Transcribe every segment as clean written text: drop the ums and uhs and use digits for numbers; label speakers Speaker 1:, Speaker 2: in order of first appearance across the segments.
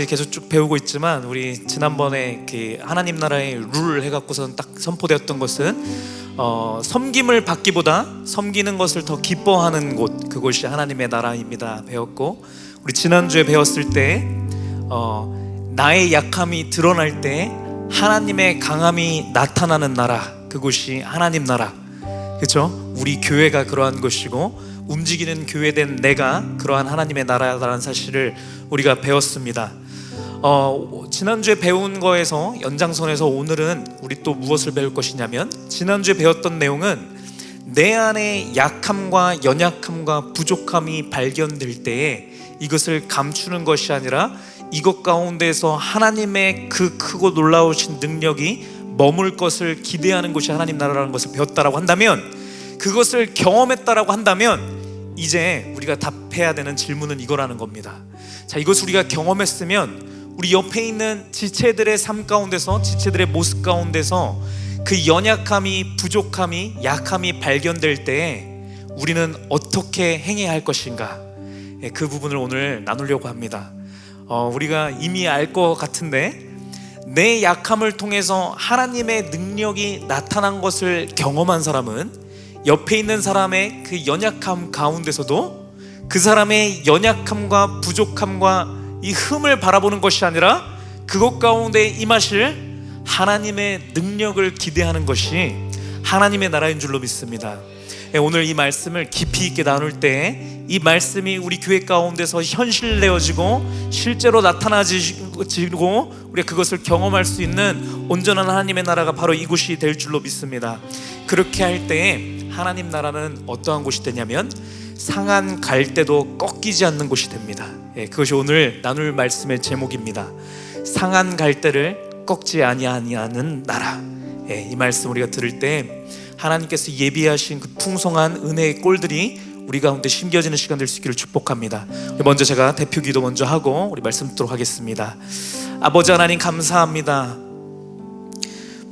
Speaker 1: 계속 쭉 배우고 있지만 우리 지난번에 그 하나님 나라의 룰 해갖고선 딱 선포되었던 것은 섬김을 받기보다 섬기는 것을 더 기뻐하는 곳, 그곳이 하나님의 나라입니다 배웠고, 우리 지난주에 배웠을 때 나의 약함이 드러날 때 하나님의 강함이 나타나는 나라, 그곳이 하나님 나라. 그렇죠? 우리 교회가 그러한 것이고 움직이는 교회된 내가 그러한 하나님의 나라라는 사실을 우리가 배웠습니다. 지난주에 배운 거에서 연장선에서 오늘은 우리 또 무엇을 배울 것이냐면, 지난주에 배웠던 내용은 내 안에 약함과 연약함과 부족함이 발견될 때에 이것을 감추는 것이 아니라 이것 가운데서 하나님의 그 크고 놀라우신 능력이 머물 것을 기대하는 것이 하나님 나라라는 것을 배웠다라고 한다면, 그것을 경험했다라고 한다면 이제 우리가 답해야 되는 질문은 이거라는 겁니다. 자, 이것을 우리가 경험했으면 우리 옆에 있는 지체들의 삶 가운데서, 지체들의 모습 가운데서 그 연약함이, 부족함이, 약함이 발견될 때 우리는 어떻게 행해야 할 것인가, 그 부분을 오늘 나누려고 합니다. 우리가 이미 알 것 같은데, 내 약함을 통해서 하나님의 능력이 나타난 것을 경험한 사람은 옆에 있는 사람의 그 연약함 가운데서도 그 사람의 연약함과 부족함과 이 흠을 바라보는 것이 아니라 그것 가운데 임하실 하나님의 능력을 기대하는 것이 하나님의 나라인 줄로 믿습니다. 오늘 이 말씀을 깊이 있게 나눌 때 이 말씀이 우리 교회 가운데서 현실되어지고 실제로 나타나지고 우리가 그것을 경험할 수 있는 온전한 하나님의 나라가 바로 이곳이 될 줄로 믿습니다. 그렇게 할 때 하나님 나라는 어떠한 곳이 되냐면 상한 갈대도 꺾이지 않는 곳이 됩니다. 그것이 오늘 나눌 말씀의 제목입니다. 상한 갈대를 꺾지 아니하는 나라. 이 말씀 우리가 들을 때 하나님께서 예비하신 그 풍성한 은혜의 꼴들이 우리 가운데 심겨지는 시간 될 수 있기를 축복합니다. 먼저 제가 대표 기도 먼저 하고 우리 말씀 듣도록 하겠습니다. 아버지 하나님, 감사합니다.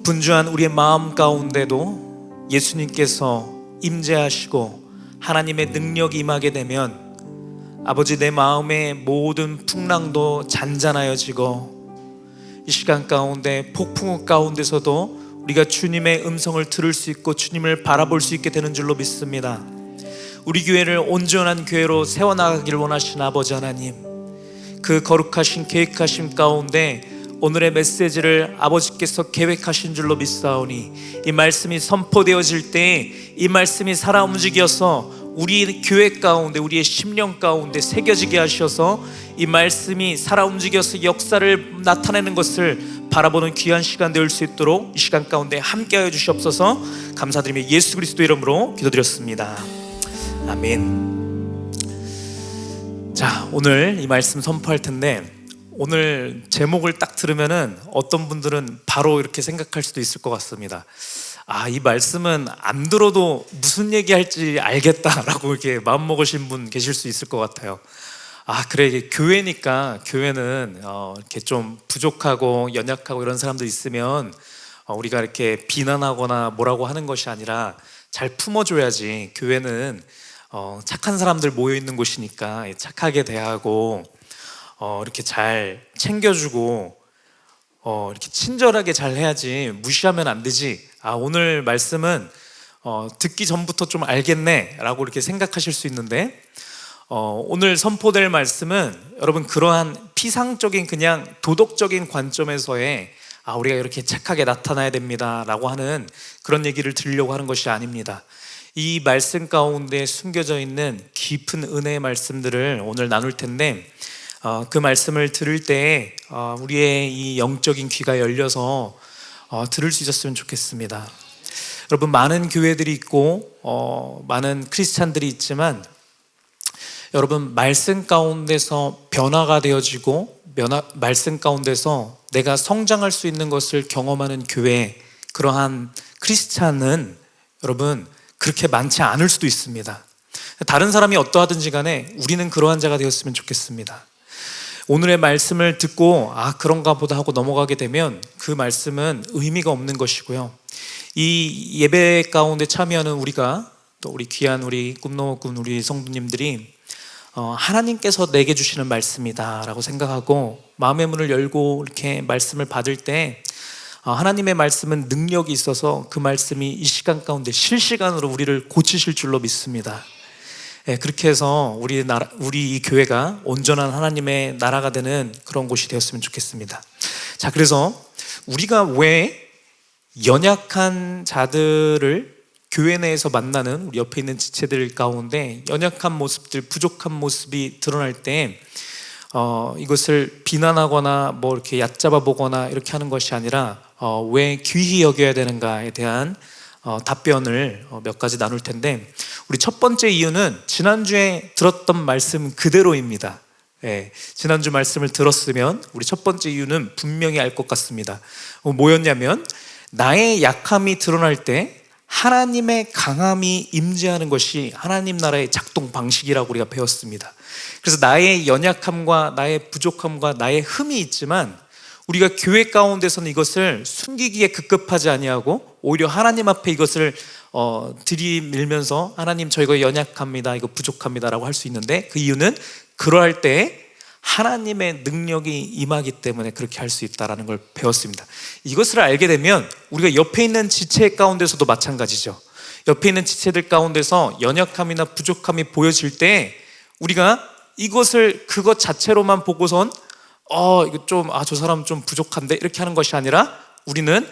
Speaker 1: 분주한 우리의 마음 가운데도 예수님께서 임재하시고 하나님의 능력이 임하게 되면 아버지, 내 마음의 모든 풍랑도 잔잔하여지고 이 시간 가운데 폭풍 가운데서도 우리가 주님의 음성을 들을 수 있고 주님을 바라볼 수 있게 되는 줄로 믿습니다. 우리 교회를 온전한 교회로 세워나가기를 원하시는 아버지 하나님, 그 거룩하신 계획하심 가운데 오늘의 메시지를 아버지께서 계획하신 줄로 믿사오니 이 말씀이 선포되어질 때 이 말씀이 살아 움직여서 우리 교회 가운데, 우리의 심령 가운데 새겨지게 하셔서 이 말씀이 살아 움직여서 역사를 나타내는 것을 바라보는 귀한 시간 되올 수 있도록 이 시간 가운데 함께하여 주시옵소서. 감사드리며 예수 그리스도 이름으로 기도드렸습니다. 아멘. 자, 오늘 이 말씀 선포할 텐데, 오늘 제목을 딱 들으면은 어떤 분들은 바로 이렇게 생각할 수도 있을 것 같습니다. 이 말씀은 안 들어도 무슨 얘기할지 알겠다라고 이렇게 마음 먹으신 분 계실 수 있을 것 같아요. 그래, 이게 교회니까 교회는 이렇게 좀 부족하고 연약하고 이런 사람들 있으면 우리가 이렇게 비난하거나 뭐라고 하는 것이 아니라 잘 품어줘야지. 교회는 착한 사람들 모여 있는 곳이니까 착하게 대하고 이렇게 잘 챙겨주고 이렇게 친절하게 잘 해야지, 무시하면 안 되지. 오늘 말씀은 듣기 전부터 좀 알겠네 라고 이렇게 생각하실 수 있는데, 오늘 선포될 말씀은 여러분 그러한 피상적인 그냥 도덕적인 관점에서의 우리가 이렇게 착하게 나타나야 됩니다 라고 하는 그런 얘기를 드리려고 하는 것이 아닙니다. 이 말씀 가운데 숨겨져 있는 깊은 은혜의 말씀들을 오늘 나눌 텐데, 그 말씀을 들을 때 우리의 이 영적인 귀가 열려서 들을 수 있었으면 좋겠습니다. 여러분, 많은 교회들이 있고 많은 크리스찬들이 있지만 여러분, 말씀 가운데서 변화가 되어지고 말씀 가운데서 내가 성장할 수 있는 것을 경험하는 교회, 그러한 크리스찬은 여러분 그렇게 많지 않을 수도 있습니다. 다른 사람이 어떠하든지 간에 우리는 그러한 자가 되었으면 좋겠습니다. 오늘의 말씀을 듣고 그런가 보다 하고 넘어가게 되면 그 말씀은 의미가 없는 것이고요. 이 예배 가운데 참여하는 우리가, 또 우리 귀한 우리 꿈노군 우리 성도님들이 하나님께서 내게 주시는 말씀이다라고 생각하고 마음의 문을 열고 이렇게 말씀을 받을 때 하나님의 말씀은 능력이 있어서 그 말씀이 이 시간 가운데 실시간으로 우리를 고치실 줄로 믿습니다. 그렇게 해서 우리 이 교회가 온전한 하나님의 나라가 되는 그런 곳이 되었으면 좋겠습니다. 자, 그래서 우리가 왜 연약한 자들을 교회 내에서 만나는 우리 옆에 있는 지체들 가운데 연약한 모습들, 부족한 모습이 드러날 때 이것을 비난하거나 뭐 이렇게 얕잡아 보거나 이렇게 하는 것이 아니라 왜 귀히 여겨야 되는가에 대한 답변을 몇 가지 나눌 텐데, 우리 첫 번째 이유는 지난주에 들었던 말씀 그대로입니다. 지난주 말씀을 들었으면 우리 첫 번째 이유는 분명히 알 것 같습니다. 뭐였냐면, 나의 약함이 드러날 때 하나님의 강함이 임재하는 것이 하나님 나라의 작동 방식이라고 우리가 배웠습니다. 그래서 나의 연약함과 나의 부족함과 나의 흠이 있지만 우리가 교회 가운데서는 이것을 숨기기에 급급하지 아니하고 오히려 하나님 앞에 이것을 들이밀면서 하나님, 저 이거 연약합니다, 이거 부족합니다 라고 할 수 있는데, 그 이유는 그러할 때 하나님의 능력이 임하기 때문에 그렇게 할 수 있다는 걸 배웠습니다. 이것을 알게 되면 우리가 옆에 있는 지체 가운데서도 마찬가지죠. 옆에 있는 지체들 가운데서 연약함이나 부족함이 보여질 때 우리가 이것을 그것 자체로만 보고선 이거 좀 저 사람 좀 부족한데 이렇게 하는 것이 아니라 우리는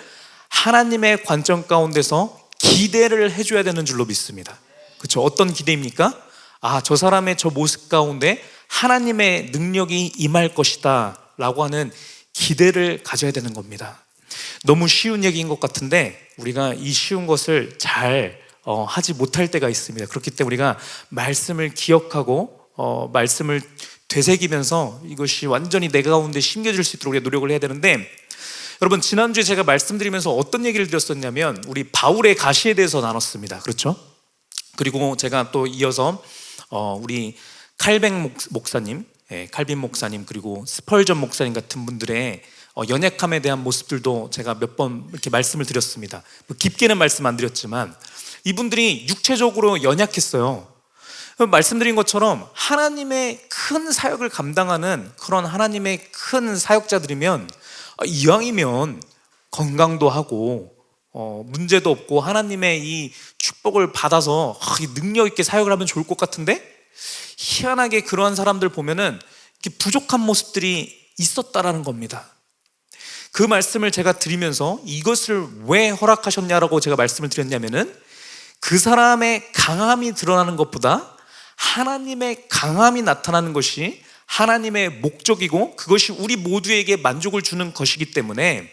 Speaker 1: 하나님의 관점 가운데서 기대를 해줘야 되는 줄로 믿습니다. 그렇죠? 어떤 기대입니까? 저 사람의 저 모습 가운데 하나님의 능력이 임할 것이다 라고 하는 기대를 가져야 되는 겁니다. 너무 쉬운 얘기인 것 같은데 우리가 이 쉬운 것을 잘 하지 못할 때가 있습니다. 그렇기 때문에 우리가 말씀을 기억하고 말씀을 되새기면서 이것이 완전히 내 가운데 심겨질 수 있도록 우리가 노력을 해야 되는데, 여러분, 지난주에 제가 말씀드리면서 어떤 얘기를 드렸었냐면 우리 바울의 가시에 대해서 나눴습니다. 그렇죠? 그리고 제가 또 이어서 우리 칼뱅 목사님, 칼빈 목사님, 그리고 스펄전 목사님 같은 분들의 연약함에 대한 모습들도 제가 몇 번 이렇게 말씀을 드렸습니다. 깊게는 말씀 안 드렸지만 이분들이 육체적으로 연약했어요. 말씀드린 것처럼 하나님의 큰 사역을 감당하는 그런 하나님의 큰 사역자들이면 이왕이면 건강도 하고 문제도 없고 하나님의 이 축복을 받아서 능력 있게 사역을 하면 좋을 것 같은데, 희한하게 그러한 사람들 보면은 부족한 모습들이 있었다라는 겁니다. 그 말씀을 제가 드리면서 이것을 왜 허락하셨냐라고 제가 말씀을 드렸냐면은, 그 사람의 강함이 드러나는 것보다 하나님의 강함이 나타나는 것이 하나님의 목적이고 그것이 우리 모두에게 만족을 주는 것이기 때문에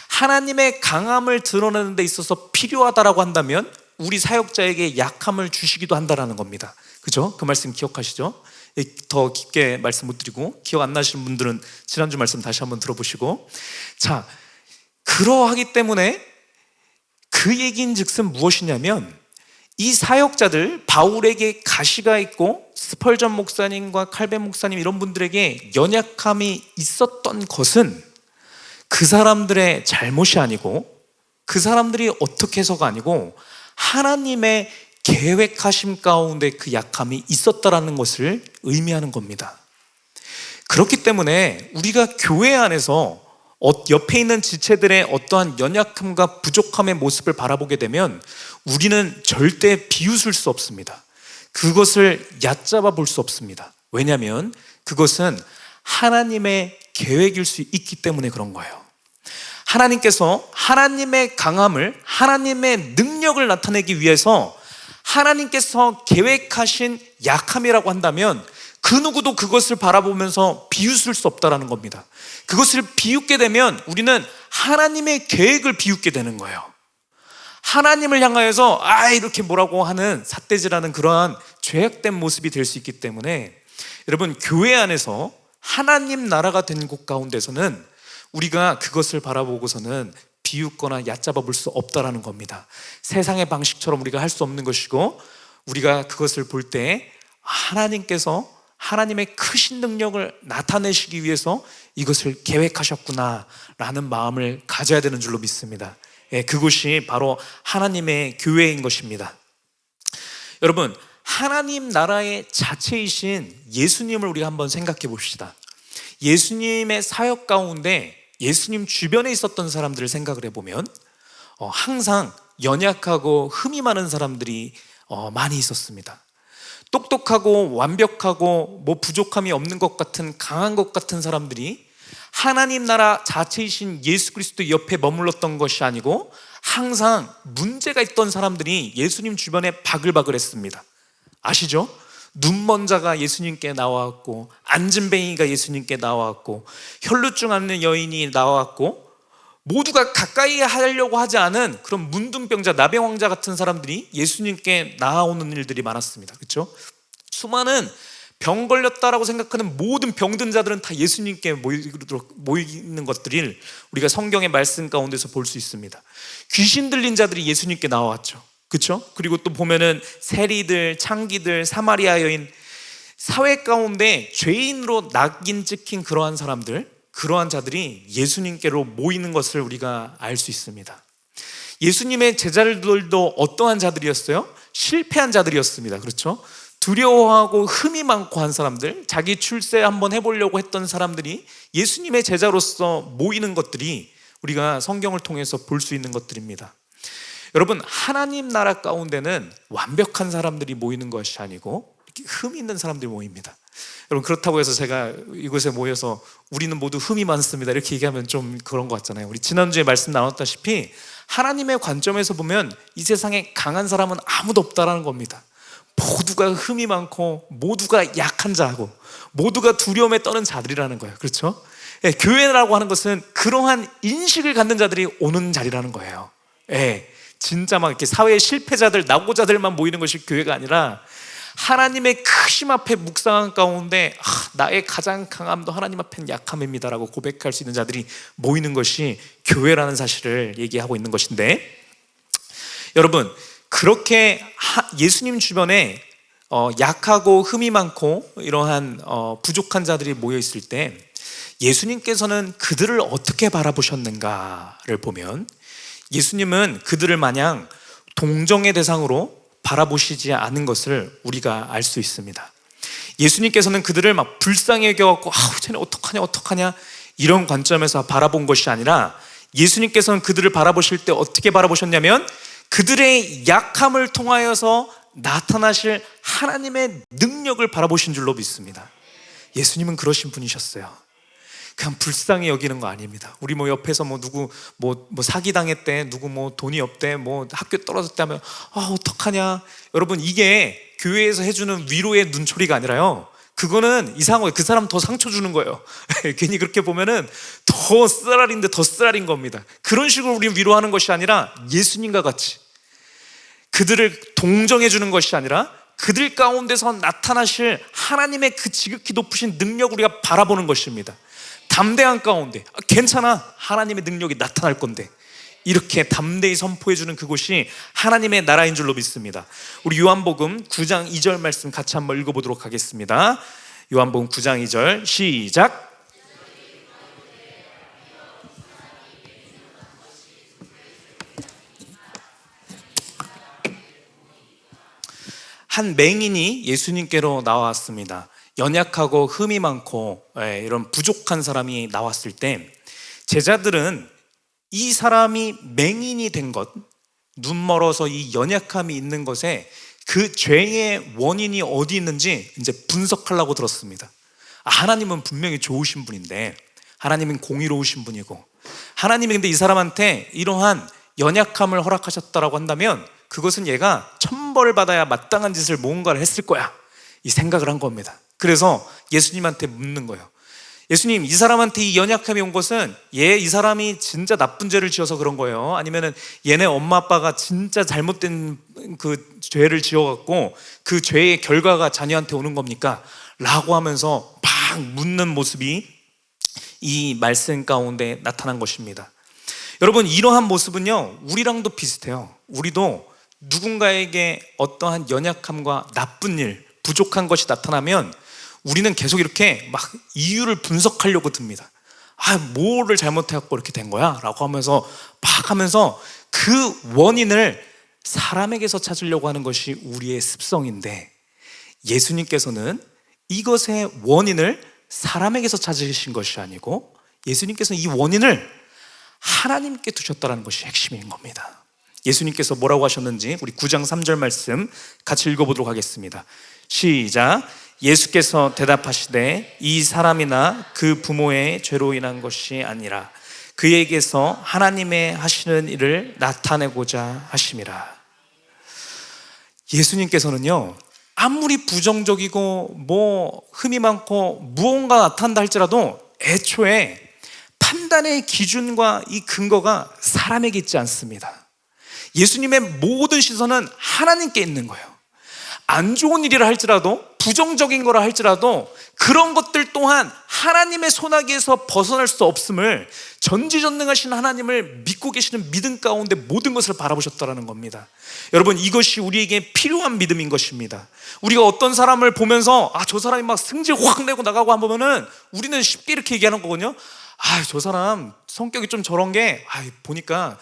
Speaker 1: 하나님의 강함을 드러내는 데 있어서 필요하다라고 한다면 우리 사역자에게 약함을 주시기도 한다라는 겁니다. 그죠? 그 말씀 기억하시죠? 더 깊게 말씀 못 드리고 기억 안 나시는 분들은 지난주 말씀 다시 한번 들어보시고, 자, 그러하기 때문에 그 얘기인 즉슨 무엇이냐면, 이 사역자들, 바울에게 가시가 있고 스펄전 목사님과 칼벤 목사님 이런 분들에게 연약함이 있었던 것은 그 사람들의 잘못이 아니고 그 사람들이 어떻게 해서가 아니고 하나님의 계획하심 가운데 그 약함이 있었다라는 것을 의미하는 겁니다. 그렇기 때문에 우리가 교회 안에서 옆에 있는 지체들의 어떠한 연약함과 부족함의 모습을 바라보게 되면 우리는 절대 비웃을 수 없습니다. 그것을 얕잡아 볼 수 없습니다. 왜냐하면 그것은 하나님의 계획일 수 있기 때문에 그런 거예요. 하나님께서 하나님의 강함을, 하나님의 능력을 나타내기 위해서 하나님께서 계획하신 약함이라고 한다면 그 누구도 그것을 바라보면서 비웃을 수 없다는 겁니다. 그것을 비웃게 되면 우리는 하나님의 계획을 비웃게 되는 거예요. 하나님을 향하여서 이렇게 뭐라고 하는 삿대질하는 그러한 죄악된 모습이 될 수 있기 때문에, 여러분, 교회 안에서 하나님 나라가 된 곳 가운데서는 우리가 그것을 바라보고서는 비웃거나 얕잡아 볼 수 없다라는 겁니다. 세상의 방식처럼 우리가 할 수 없는 것이고, 우리가 그것을 볼 때 하나님께서 하나님의 크신 능력을 나타내시기 위해서 이것을 계획하셨구나 라는 마음을 가져야 되는 줄로 믿습니다. 그것이 바로 하나님의 교회인 것입니다. 여러분, 하나님 나라의 자체이신 예수님을 우리가 한번 생각해 봅시다. 예수님의 사역 가운데 예수님 주변에 있었던 사람들을 생각을 해보면 항상 연약하고 흠이 많은 사람들이 많이 있었습니다. 똑똑하고 완벽하고 뭐 부족함이 없는 것 같은 강한 것 같은 사람들이 하나님 나라 자체이신 예수 그리스도 옆에 머물렀던 것이 아니고 항상 문제가 있던 사람들이 예수님 주변에 바글바글 했습니다. 아시죠? 눈먼 자가 예수님께 나왔고, 안진뱅이가 예수님께 나왔고, 혈루증 앓는 여인이 나왔고, 모두가 가까이 하려고 하지 않은 그런 문둥병자, 나병왕자 같은 사람들이 예수님께 나아오는 일들이 많았습니다. 그렇죠? 수많은 병 걸렸다라고 생각하는 모든 병든 자들은 다 예수님께 모이는 것들을 우리가 성경의 말씀 가운데서 볼 수 있습니다. 귀신 들린 자들이 예수님께 나왔죠. 그렇죠? 그리고 또 보면은 세리들, 창기들, 사마리아 여인, 사회 가운데 죄인으로 낙인 찍힌 그러한 사람들, 그러한 자들이 예수님께로 모이는 것을 우리가 알 수 있습니다. 예수님의 제자들도 어떠한 자들이었어요? 실패한 자들이었습니다. 그렇죠? 두려워하고 흠이 많고 한 사람들, 자기 출세 한번 해보려고 했던 사람들이 예수님의 제자로서 모이는 것들이 우리가 성경을 통해서 볼 수 있는 것들입니다. 여러분, 하나님 나라 가운데는 완벽한 사람들이 모이는 것이 아니고 흠 있는 사람들이 모입니다. 여러분, 그렇다고 해서 제가 이곳에 모여서 우리는 모두 흠이 많습니다 이렇게 얘기하면 좀 그런 것 같잖아요. 우리 지난주에 말씀 나눴다시피 하나님의 관점에서 보면 이 세상에 강한 사람은 아무도 없다라는 겁니다. 모두가 흠이 많고 모두가 약한 자고 모두가 두려움에 떠는 자들이라는 거예요. 그렇죠? 예, 교회라고 하는 것은 그러한 인식을 갖는 자들이 오는 자리라는 거예요. 예, 진짜 막 이렇게 사회의 실패자들, 낙오자들만 모이는 것이 교회가 아니라 하나님의 크심 앞에 묵상한 가운데 나의 가장 강함도 하나님 앞엔 약함입니다라고 고백할 수 있는 자들이 모이는 것이 교회라는 사실을 얘기하고 있는 것인데, 여러분, 그렇게 예수님 주변에 약하고 흠이 많고 이러한 부족한 자들이 모여 있을 때 예수님께서는 그들을 어떻게 바라보셨는가를 보면 예수님은 그들을 마냥 동정의 대상으로 바라보시지 않은 것을 우리가 알 수 있습니다. 예수님께서는 그들을 막 불쌍히 여겨갖고 쟤네 어떡하냐 이런 관점에서 바라본 것이 아니라 예수님께서는 그들을 바라보실 때 어떻게 바라보셨냐면 그들의 약함을 통하여서 나타나실 하나님의 능력을 바라보신 줄로 믿습니다. 예수님은 그러신 분이셨어요. 그냥 불쌍히 여기는 거 아닙니다. 우리 뭐 옆에서 누구 사기 당했대, 누구 돈이 없대, 학교 떨어졌대 하면 어떡하냐. 여러분, 이게 교회에서 해주는 위로의 눈초리가 아니라요, 그거는 이상한 거예요. 그 사람 더 상처 주는 거예요. 괜히 그렇게 보면은 더 쓰라린데 더 쓰라린 겁니다. 그런 식으로 우리는 위로하는 것이 아니라 예수님과 같이 그들을 동정해 주는 것이 아니라 그들 가운데서 나타나실 하나님의 그 지극히 높으신 능력을 우리가 바라보는 것입니다. 담대한 가운데 괜찮아, 하나님의 능력이 나타날 건데, 이렇게 담대히 선포해 주는 그곳이 하나님의 나라인 줄로 믿습니다. 우리 요한복음 9장 2절 말씀 같이 한번 읽어보도록 하겠습니다. 요한복음 9장 2절 시작. 한 맹인이 예수님께로 나왔습니다. 연약하고 흠이 많고 이런 부족한 사람이 나왔을 때 제자들은 이 사람이 맹인이 된 것, 눈 멀어서 이 연약함이 있는 것에 그 죄의 원인이 어디 있는지 이제 분석하려고 들었습니다. 하나님은 분명히 좋으신 분인데, 하나님은 공의로우신 분이고, 하나님이 근데 이 사람한테 이러한 연약함을 허락하셨다라고 한다면 그것은 얘가 천벌을 받아야 마땅한 짓을 뭔가를 했을 거야, 이 생각을 한 겁니다. 그래서 예수님한테 묻는 거예요. 예수님, 이 사람한테 이 연약함이 온 것은 이 사람이 진짜 나쁜 죄를 지어서 그런 거예요? 아니면은 얘네 엄마 아빠가 진짜 잘못된 그 죄를 지어갖고 그 죄의 결과가 자녀한테 오는 겁니까? 라고 하면서 막 묻는 모습이 이 말씀 가운데 나타난 것입니다. 여러분, 이러한 모습은요, 우리랑도 비슷해요. 우리도 누군가에게 어떠한 연약함과 나쁜 일, 부족한 것이 나타나면 우리는 계속 이렇게 막 이유를 분석하려고 듭니다. 뭐를 잘못해갖고 이렇게 된 거야? 라고 하면서 막 하면서 그 원인을 사람에게서 찾으려고 하는 것이 우리의 습성인데, 예수님께서는 이것의 원인을 사람에게서 찾으신 것이 아니고 예수님께서는 이 원인을 하나님께 두셨다는 것이 핵심인 겁니다. 예수님께서 뭐라고 하셨는지 우리 9장 3절 말씀 같이 읽어보도록 하겠습니다. 시작. 예수께서 대답하시되 이 사람이나 그 부모의 죄로 인한 것이 아니라 그에게서 하나님의 하시는 일을 나타내고자 하심이라. 예수님께서는요, 아무리 부정적이고 뭐 흠이 많고 무언가 나타난다 할지라도 애초에 판단의 기준과 이 근거가 사람에게 있지 않습니다. 예수님의 모든 시선은 하나님께 있는 거예요. 안 좋은 일이라 할지라도, 부정적인 거라 할지라도 그런 것들 또한 하나님의 손아귀에서 벗어날 수 없음을, 전지전능하신 하나님을 믿고 계시는 믿음 가운데 모든 것을 바라보셨다는 겁니다. 여러분, 이것이 우리에게 필요한 믿음인 것입니다. 우리가 어떤 사람을 보면서 저 사람이 막 승질 확 내고 나가고 하면은 우리는 쉽게 이렇게 얘기하는 거거든요. 저 사람 성격이 좀 저런 게 보니까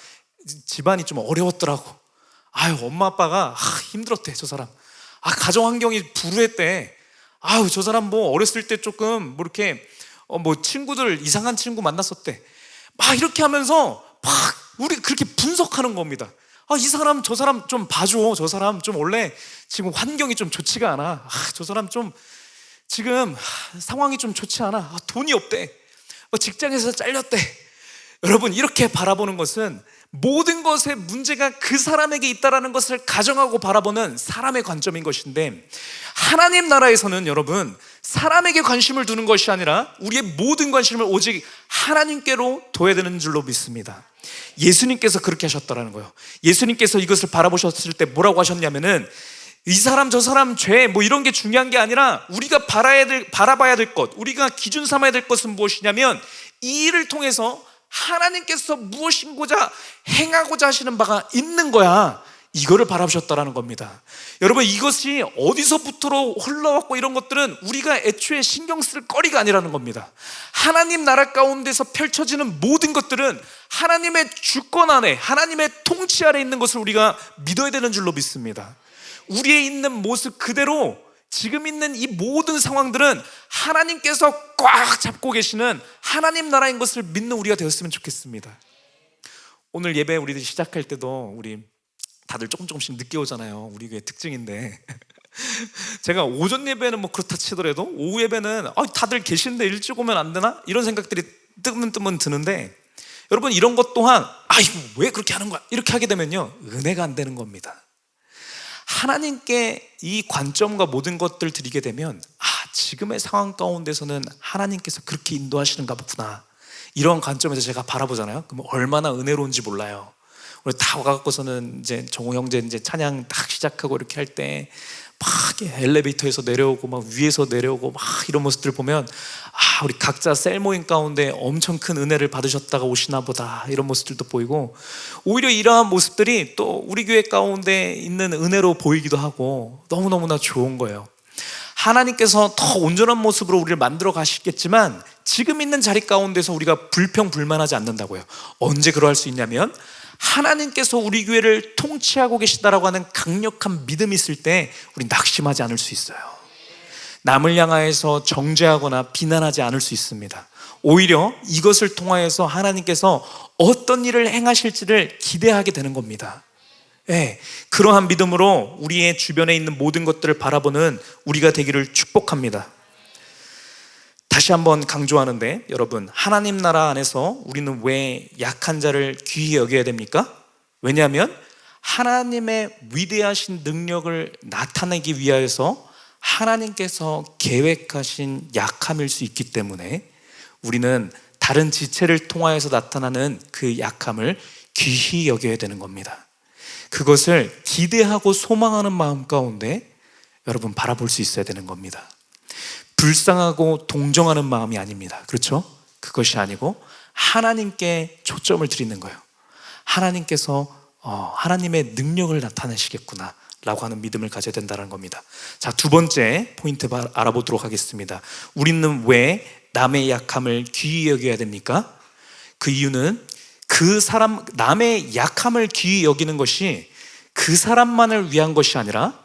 Speaker 1: 집안이 좀 어려웠더라고. 엄마 아빠가 힘들었대, 저 사람. 가정 환경이 불우했대. 저 사람 뭐 어렸을 때 조금 뭐 이렇게 뭐 친구들 이상한 친구 만났었대. 이렇게 하면서 우리 그렇게 분석하는 겁니다. 이 사람 저 사람 좀 봐줘. 저 사람 좀 원래 지금 환경이 좀 좋지가 않아. 저 사람 좀 지금 상황이 좀 좋지 않아. 돈이 없대. 직장에서 잘렸대. 여러분, 이렇게 바라보는 것은 모든 것의 문제가 그 사람에게 있다는 것을 가정하고 바라보는 사람의 관점인 것인데, 하나님 나라에서는 여러분, 사람에게 관심을 두는 것이 아니라 우리의 모든 관심을 오직 하나님께로 둬야 되는 줄로 믿습니다. 예수님께서 그렇게 하셨다는 거예요. 예수님께서 이것을 바라보셨을 때 뭐라고 하셨냐면은, 이 사람 저 사람 죄 뭐 이런 게 중요한 게 아니라 우리가 바라봐야 될 것, 우리가 기준 삼아야 될 것은 무엇이냐면, 이 일을 통해서 하나님께서 무엇인고자 행하고자 하시는 바가 있는 거야. 이거를 바라보셨다라는 겁니다. 여러분, 이것이 어디서부터로 흘러왔고 이런 것들은 우리가 애초에 신경 쓸 거리가 아니라는 겁니다. 하나님 나라 가운데서 펼쳐지는 모든 것들은 하나님의 주권 안에, 하나님의 통치 아래 있는 것을 우리가 믿어야 되는 줄로 믿습니다. 우리의 있는 모습 그대로 지금 있는 이 모든 상황들은 하나님께서 꽉 잡고 계시는 하나님 나라인 것을 믿는 우리가 되었으면 좋겠습니다. 오늘 예배 우리들 시작할 때도 우리 다들 조금씩 늦게 오잖아요. 우리 교회 특징인데 제가 오전 예배는 뭐 그렇다 치더라도 오후 예배는 다들 계신데 일찍 오면 안 되나? 이런 생각들이 뜨문뜨문 드는데, 여러분, 이런 것 또한 왜 그렇게 하는 거야? 이렇게 하게 되면요, 은혜가 안 되는 겁니다. 하나님께 이 관점과 모든 것들 드리게 되면 지금의 상황 가운데서는 하나님께서 그렇게 인도하시는가 보구나, 이런 관점에서 제가 바라보잖아요. 그럼 얼마나 은혜로운지 몰라요. 우리 다 와갖고서는 이제 정우 형제 이제 찬양 딱 시작하고 이렇게 할 때 막 엘리베이터에서 내려오고 막 위에서 내려오고 막 이런 모습들 보면 우리 각자 셀 모임 가운데 엄청 큰 은혜를 받으셨다가 오시나 보다, 이런 모습들도 보이고, 오히려 이러한 모습들이 또 우리 교회 가운데 있는 은혜로 보이기도 하고 너무너무나 좋은 거예요. 하나님께서 더 온전한 모습으로 우리를 만들어 가시겠지만 지금 있는 자리 가운데서 우리가 불평불만하지 않는다고요. 언제 그러할 수 있냐면, 하나님께서 우리 교회를 통치하고 계시다라고 하는 강력한 믿음이 있을 때 우리 낙심하지 않을 수 있어요. 남을 향하여서 정죄하거나 비난하지 않을 수 있습니다. 오히려 이것을 통하여서 하나님께서 어떤 일을 행하실지를 기대하게 되는 겁니다. 그러한 믿음으로 우리의 주변에 있는 모든 것들을 바라보는 우리가 되기를 축복합니다. 다시 한번 강조하는데, 여러분, 하나님 나라 안에서 우리는 왜 약한 자를 귀히 여겨야 됩니까? 왜냐하면 하나님의 위대하신 능력을 나타내기 위하여서 하나님께서 계획하신 약함일 수 있기 때문에 우리는 다른 지체를 통하여서 나타나는 그 약함을 귀히 여겨야 되는 겁니다. 그것을 기대하고 소망하는 마음 가운데 여러분 바라볼 수 있어야 되는 겁니다. 불쌍하고 동정하는 마음이 아닙니다. 그렇죠? 그것이 아니고 하나님께 초점을 드리는 거예요. 하나님께서 하나님의 능력을 나타내시겠구나 라고 하는 믿음을 가져야 된다는 겁니다. 자, 두 번째 포인트 알아보도록 하겠습니다. 우리는 왜 남의 약함을 귀히 여겨야 됩니까? 그 이유는 그 사람, 남의 약함을 귀히 여기는 것이 그 사람만을 위한 것이 아니라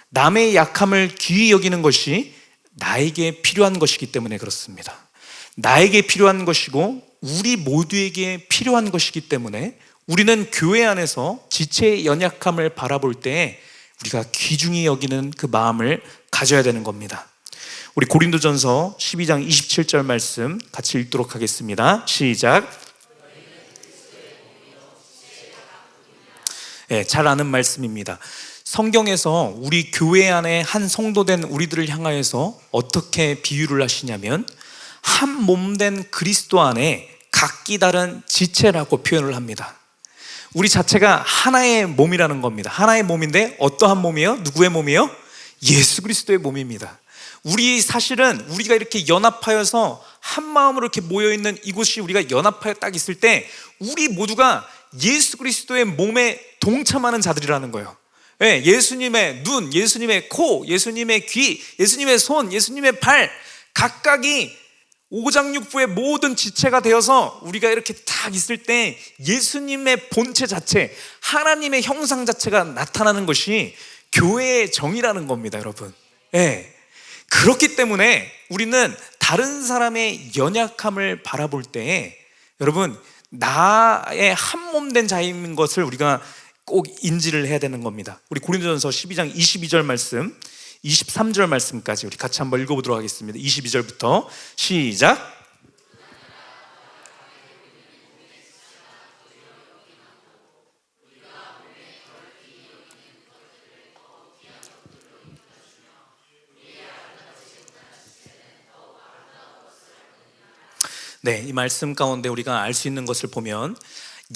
Speaker 1: 남의 약함을 귀히 여기는 것이 나에게 필요한 것이기 때문에 그렇습니다. 나에게 필요한 것이고 우리 모두에게 필요한 것이기 때문에 우리는 교회 안에서 지체의 연약함을 바라볼 때 우리가 귀중히 여기는 그 마음을 가져야 되는 겁니다. 우리 고린도전서 12장 27절 말씀 같이 읽도록 하겠습니다. 시작. 네, 잘 아는 말씀입니다. 성경에서 우리 교회 안에 한 성도된 우리들을 향하여서 어떻게 비유를 하시냐면 한 몸된 그리스도 안에 각기 다른 지체라고 표현을 합니다. 우리 자체가 하나의 몸이라는 겁니다. 하나의 몸인데 어떠한 몸이에요? 누구의 몸이에요? 예수 그리스도의 몸입니다. 우리 사실은 우리가 이렇게 연합하여서 한 마음으로 이렇게 모여있는 이곳이 우리가 연합하여 딱 있을 때 우리 모두가 예수 그리스도의 몸에 동참하는 자들이라는 거예요. 네, 예수님의 눈, 예수님의 코, 예수님의 귀, 예수님의 손, 예수님의 발, 각각이 오장육부의 모든 지체가 되어서 우리가 이렇게 딱 있을 때 예수님의 본체 자체, 하나님의 형상 자체가 나타나는 것이 교회의 정의라는 겁니다, 여러분. 네. 그렇기 때문에 우리는 다른 사람의 연약함을 바라볼 때 여러분, 나의 한 몸 된 자인 것을 우리가 꼭 인지를 해야 되는 겁니다. 우리 고린도전서 12장 22절 말씀, 23절 말씀까지 우리 같이 한번 읽어보도록 하겠습니다. 22절부터 시작. 네, 이 말씀 가운데 우리가 알 수 있는 것을 보면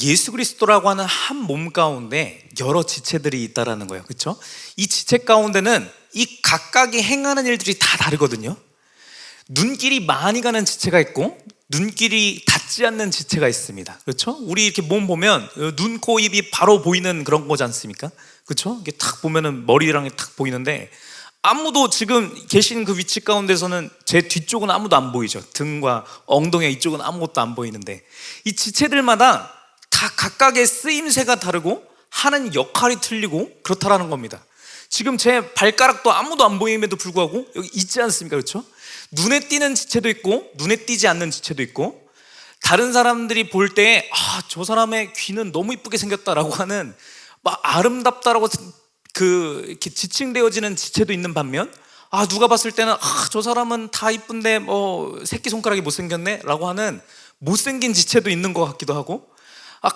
Speaker 1: 예수 그리스도라고 하는 한 몸 가운데 여러 지체들이 있다라는 거예요. 그렇죠? 이 지체 가운데는 이 각각이 행하는 일들이 다 다르거든요. 눈길이 많이 가는 지체가 있고 눈길이 닿지 않는 지체가 있습니다. 그렇죠? 우리 이렇게 몸 보면 눈, 코, 입이 바로 보이는 그런 거지 않습니까? 그렇죠? 이게 탁 보면은 머리랑 탁 보이는데 아무도 지금 계신 그 위치 가운데서는 제 뒤쪽은 아무도 안 보이죠. 등과 엉덩이 이쪽은 아무것도 안 보이는데 이 지체들마다 다 각각의 쓰임새가 다르고 하는 역할이 틀리고 그렇다라는 겁니다. 지금 제 발가락도 아무도 안 보임에도 불구하고 여기 있지 않습니까? 그렇죠? 눈에 띄는 지체도 있고 눈에 띄지 않는 지체도 있고 다른 사람들이 볼 때 저 사람의 귀는 너무 이쁘게 생겼다라고 하는 막 아름답다라고 이렇게 지칭되어지는 지체도 있는 반면 누가 봤을 때는 저 사람은 다 이쁜데 새끼손가락이 못생겼네 라고 하는 못생긴 지체도 있는 것 같기도 하고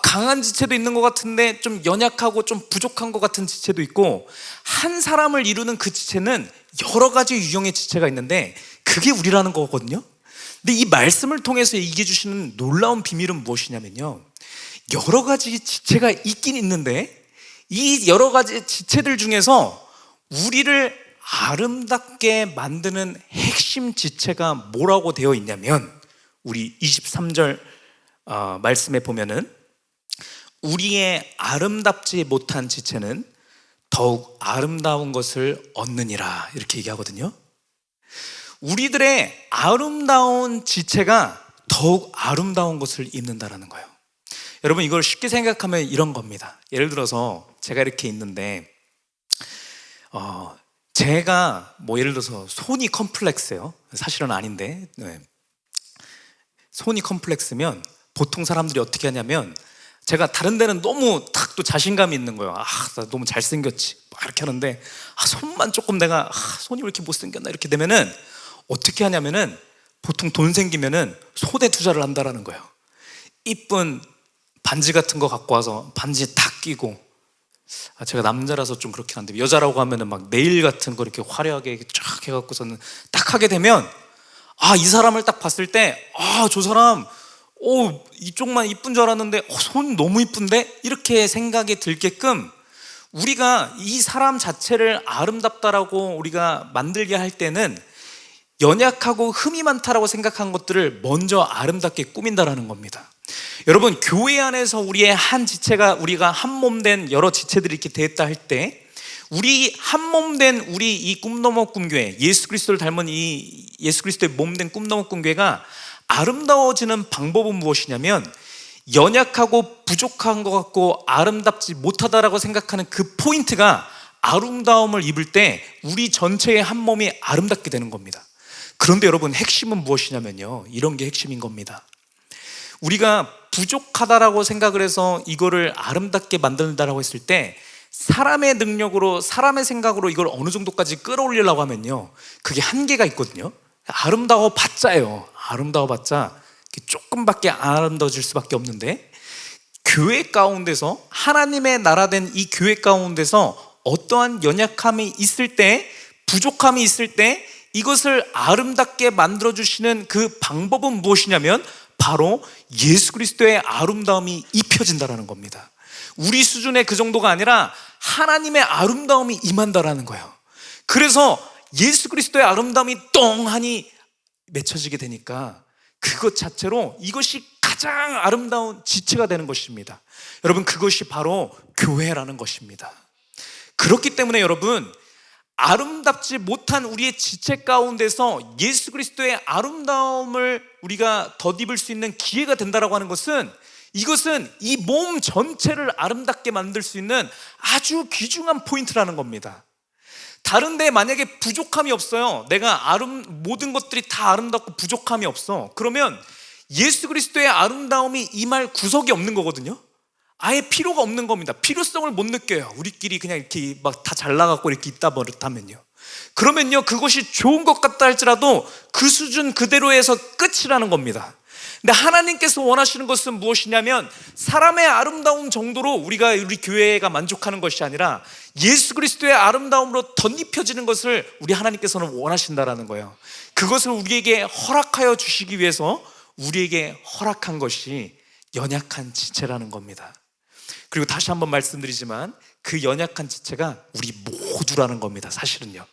Speaker 1: 강한 지체도 있는 것 같은데 좀 연약하고 좀 부족한 것 같은 지체도 있고 한 사람을 이루는 그 지체는 여러 가지 유형의 지체가 있는데 그게 우리라는 거거든요. 근데 이 말씀을 통해서 얘기해 주시는 놀라운 비밀은 무엇이냐면요, 여러 가지 지체가 있긴 있는데 이 여러 가지 지체들 중에서 우리를 아름답게 만드는 핵심 지체가 뭐라고 되어 있냐면 우리 23절 말씀에 보면은 우리의 아름답지 못한 지체는 더욱 아름다운 것을 얻느니라 이렇게 얘기하거든요. 우리들의 아름다운 지체가 더욱 아름다운 것을 입는다라는 거예요. 여러분, 이걸 쉽게 생각하면 이런 겁니다. 예를 들어서 제가 이렇게 있는데 제가 예를 들어서 손이 컴플렉스예요. 사실은 아닌데 손이 컴플렉스면 보통 사람들이 어떻게 하냐면 제가 다른 데는 너무 딱 또 자신감이 있는 거예요. 나 너무 잘생겼지 막 이렇게 하는데 손만 조금 내가 손이 왜 이렇게 못생겼나 이렇게 되면은 어떻게 하냐면은 보통 돈 생기면은 손에 투자를 한다라는 거예요. 이쁜 반지 같은 거 갖고 와서 반지에 딱 끼고 제가 남자라서 좀 그렇긴 한데 여자라고 하면은 막 네일 같은 거 이렇게 화려하게 쫙 해갖고서는 딱 하게 되면 이 사람을 딱 봤을 때 저 사람 이쪽만 이쁜 줄 알았는데 손 너무 이쁜데 이렇게 생각이 들게끔 우리가 이 사람 자체를 아름답다라고 우리가 만들게 할 때는 연약하고 흠이 많다라고 생각한 것들을 먼저 아름답게 꾸민다라는 겁니다. 여러분, 교회 안에서 우리의 한 지체가 우리가 한 몸 된 여러 지체들이 이렇게 되었다 할 때 우리 한 몸 된 우리 이 꿈너머 꿈교회, 예수 그리스도를 닮은 이 예수 그리스도의 몸 된 꿈너머 꿈교회가 아름다워지는 방법은 무엇이냐면 연약하고 부족한 것 같고 아름답지 못하다라고 생각하는 그 포인트가 아름다움을 입을 때 우리 전체의 한 몸이 아름답게 되는 겁니다. 그런데 여러분, 핵심은 무엇이냐면요, 이런 게 핵심인 겁니다. 우리가 부족하다라고 생각을 해서 이거를 아름답게 만든다라고 했을 때 사람의 능력으로, 사람의 생각으로 이걸 어느 정도까지 끌어올리려고 하면요, 그게 한계가 있거든요. 아름다워 봤자요, 아름다워 봤자 조금밖에 안 아름다워질 수밖에 없는데, 교회 가운데서, 하나님의 나라된 이 교회 가운데서 어떠한 연약함이 있을 때, 부족함이 있을 때 이것을 아름답게 만들어주시는 그 방법은 무엇이냐면 바로 예수 그리스도의 아름다움이 입혀진다라는 겁니다. 우리 수준의 그 정도가 아니라 하나님의 아름다움이 임한다라는 거예요. 그래서 예수 그리스도의 아름다움이 똥하니 맺혀지게 되니까 그것 자체로 이것이 가장 아름다운 지체가 되는 것입니다. 여러분, 그것이 바로 교회라는 것입니다. 그렇기 때문에 여러분, 아름답지 못한 우리의 지체 가운데서 예수 그리스도의 아름다움을 우리가 덧입을 수 있는 기회가 된다라고 하는 것은, 이것은 이 몸 전체를 아름답게 만들 수 있는 아주 귀중한 포인트라는 겁니다. 다른데 만약에 부족함이 없어요, 내가 모든 것들이 다 아름답고 부족함이 없어, 그러면 예수 그리스도의 아름다움이 임할 구석이 없는 거거든요. 아예 필요가 없는 겁니다. 필요성을 못 느껴요. 우리끼리 그냥 이렇게 막 다 잘나가고 이렇게 있다 버릇하면요, 그러면요, 그것이 좋은 것 같다 할지라도 그 수준 그대로에서 끝이라는 겁니다. 근데 하나님께서 원하시는 것은 무엇이냐면, 사람의 아름다움 정도로 우리 교회가 만족하는 것이 아니라 예수 그리스도의 아름다움으로 덧입혀지는 것을 우리 하나님께서는 원하신다라는 거예요. 그것을 우리에게 허락하여 주시기 위해서 우리에게 허락한 것이 연약한 지체라는 겁니다. 그리고 다시 한번 말씀드리지만 그 연약한 지체가 우리 모두라는 겁니다. 사실은요.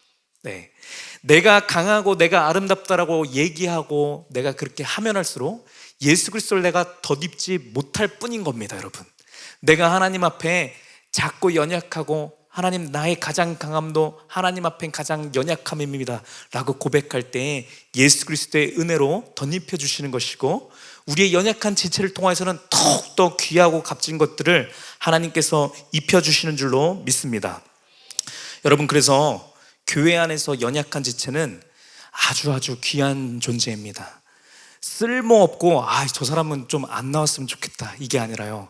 Speaker 1: 네. 내가 강하고 내가 아름답다라고 얘기하고 내가 그렇게 하면 할수록 예수 그리스도를 내가 덧입지 못할 뿐인 겁니다, 여러분. 내가 하나님 앞에 작고 연약하고, 하나님 나의 가장 강함도 하나님 앞엔 가장 연약함입니다 라고 고백할 때 예수 그리스도의 은혜로 덧입혀 주시는 것이고, 우리의 연약한 지체를 통해서는 더욱더 귀하고 값진 것들을 하나님께서 입혀주시는 줄로 믿습니다. 여러분, 그래서 교회 안에서 연약한 지체는 아주 귀한 존재입니다. 쓸모없고 저 사람은 좀 안 나왔으면 좋겠다, 이게 아니라요,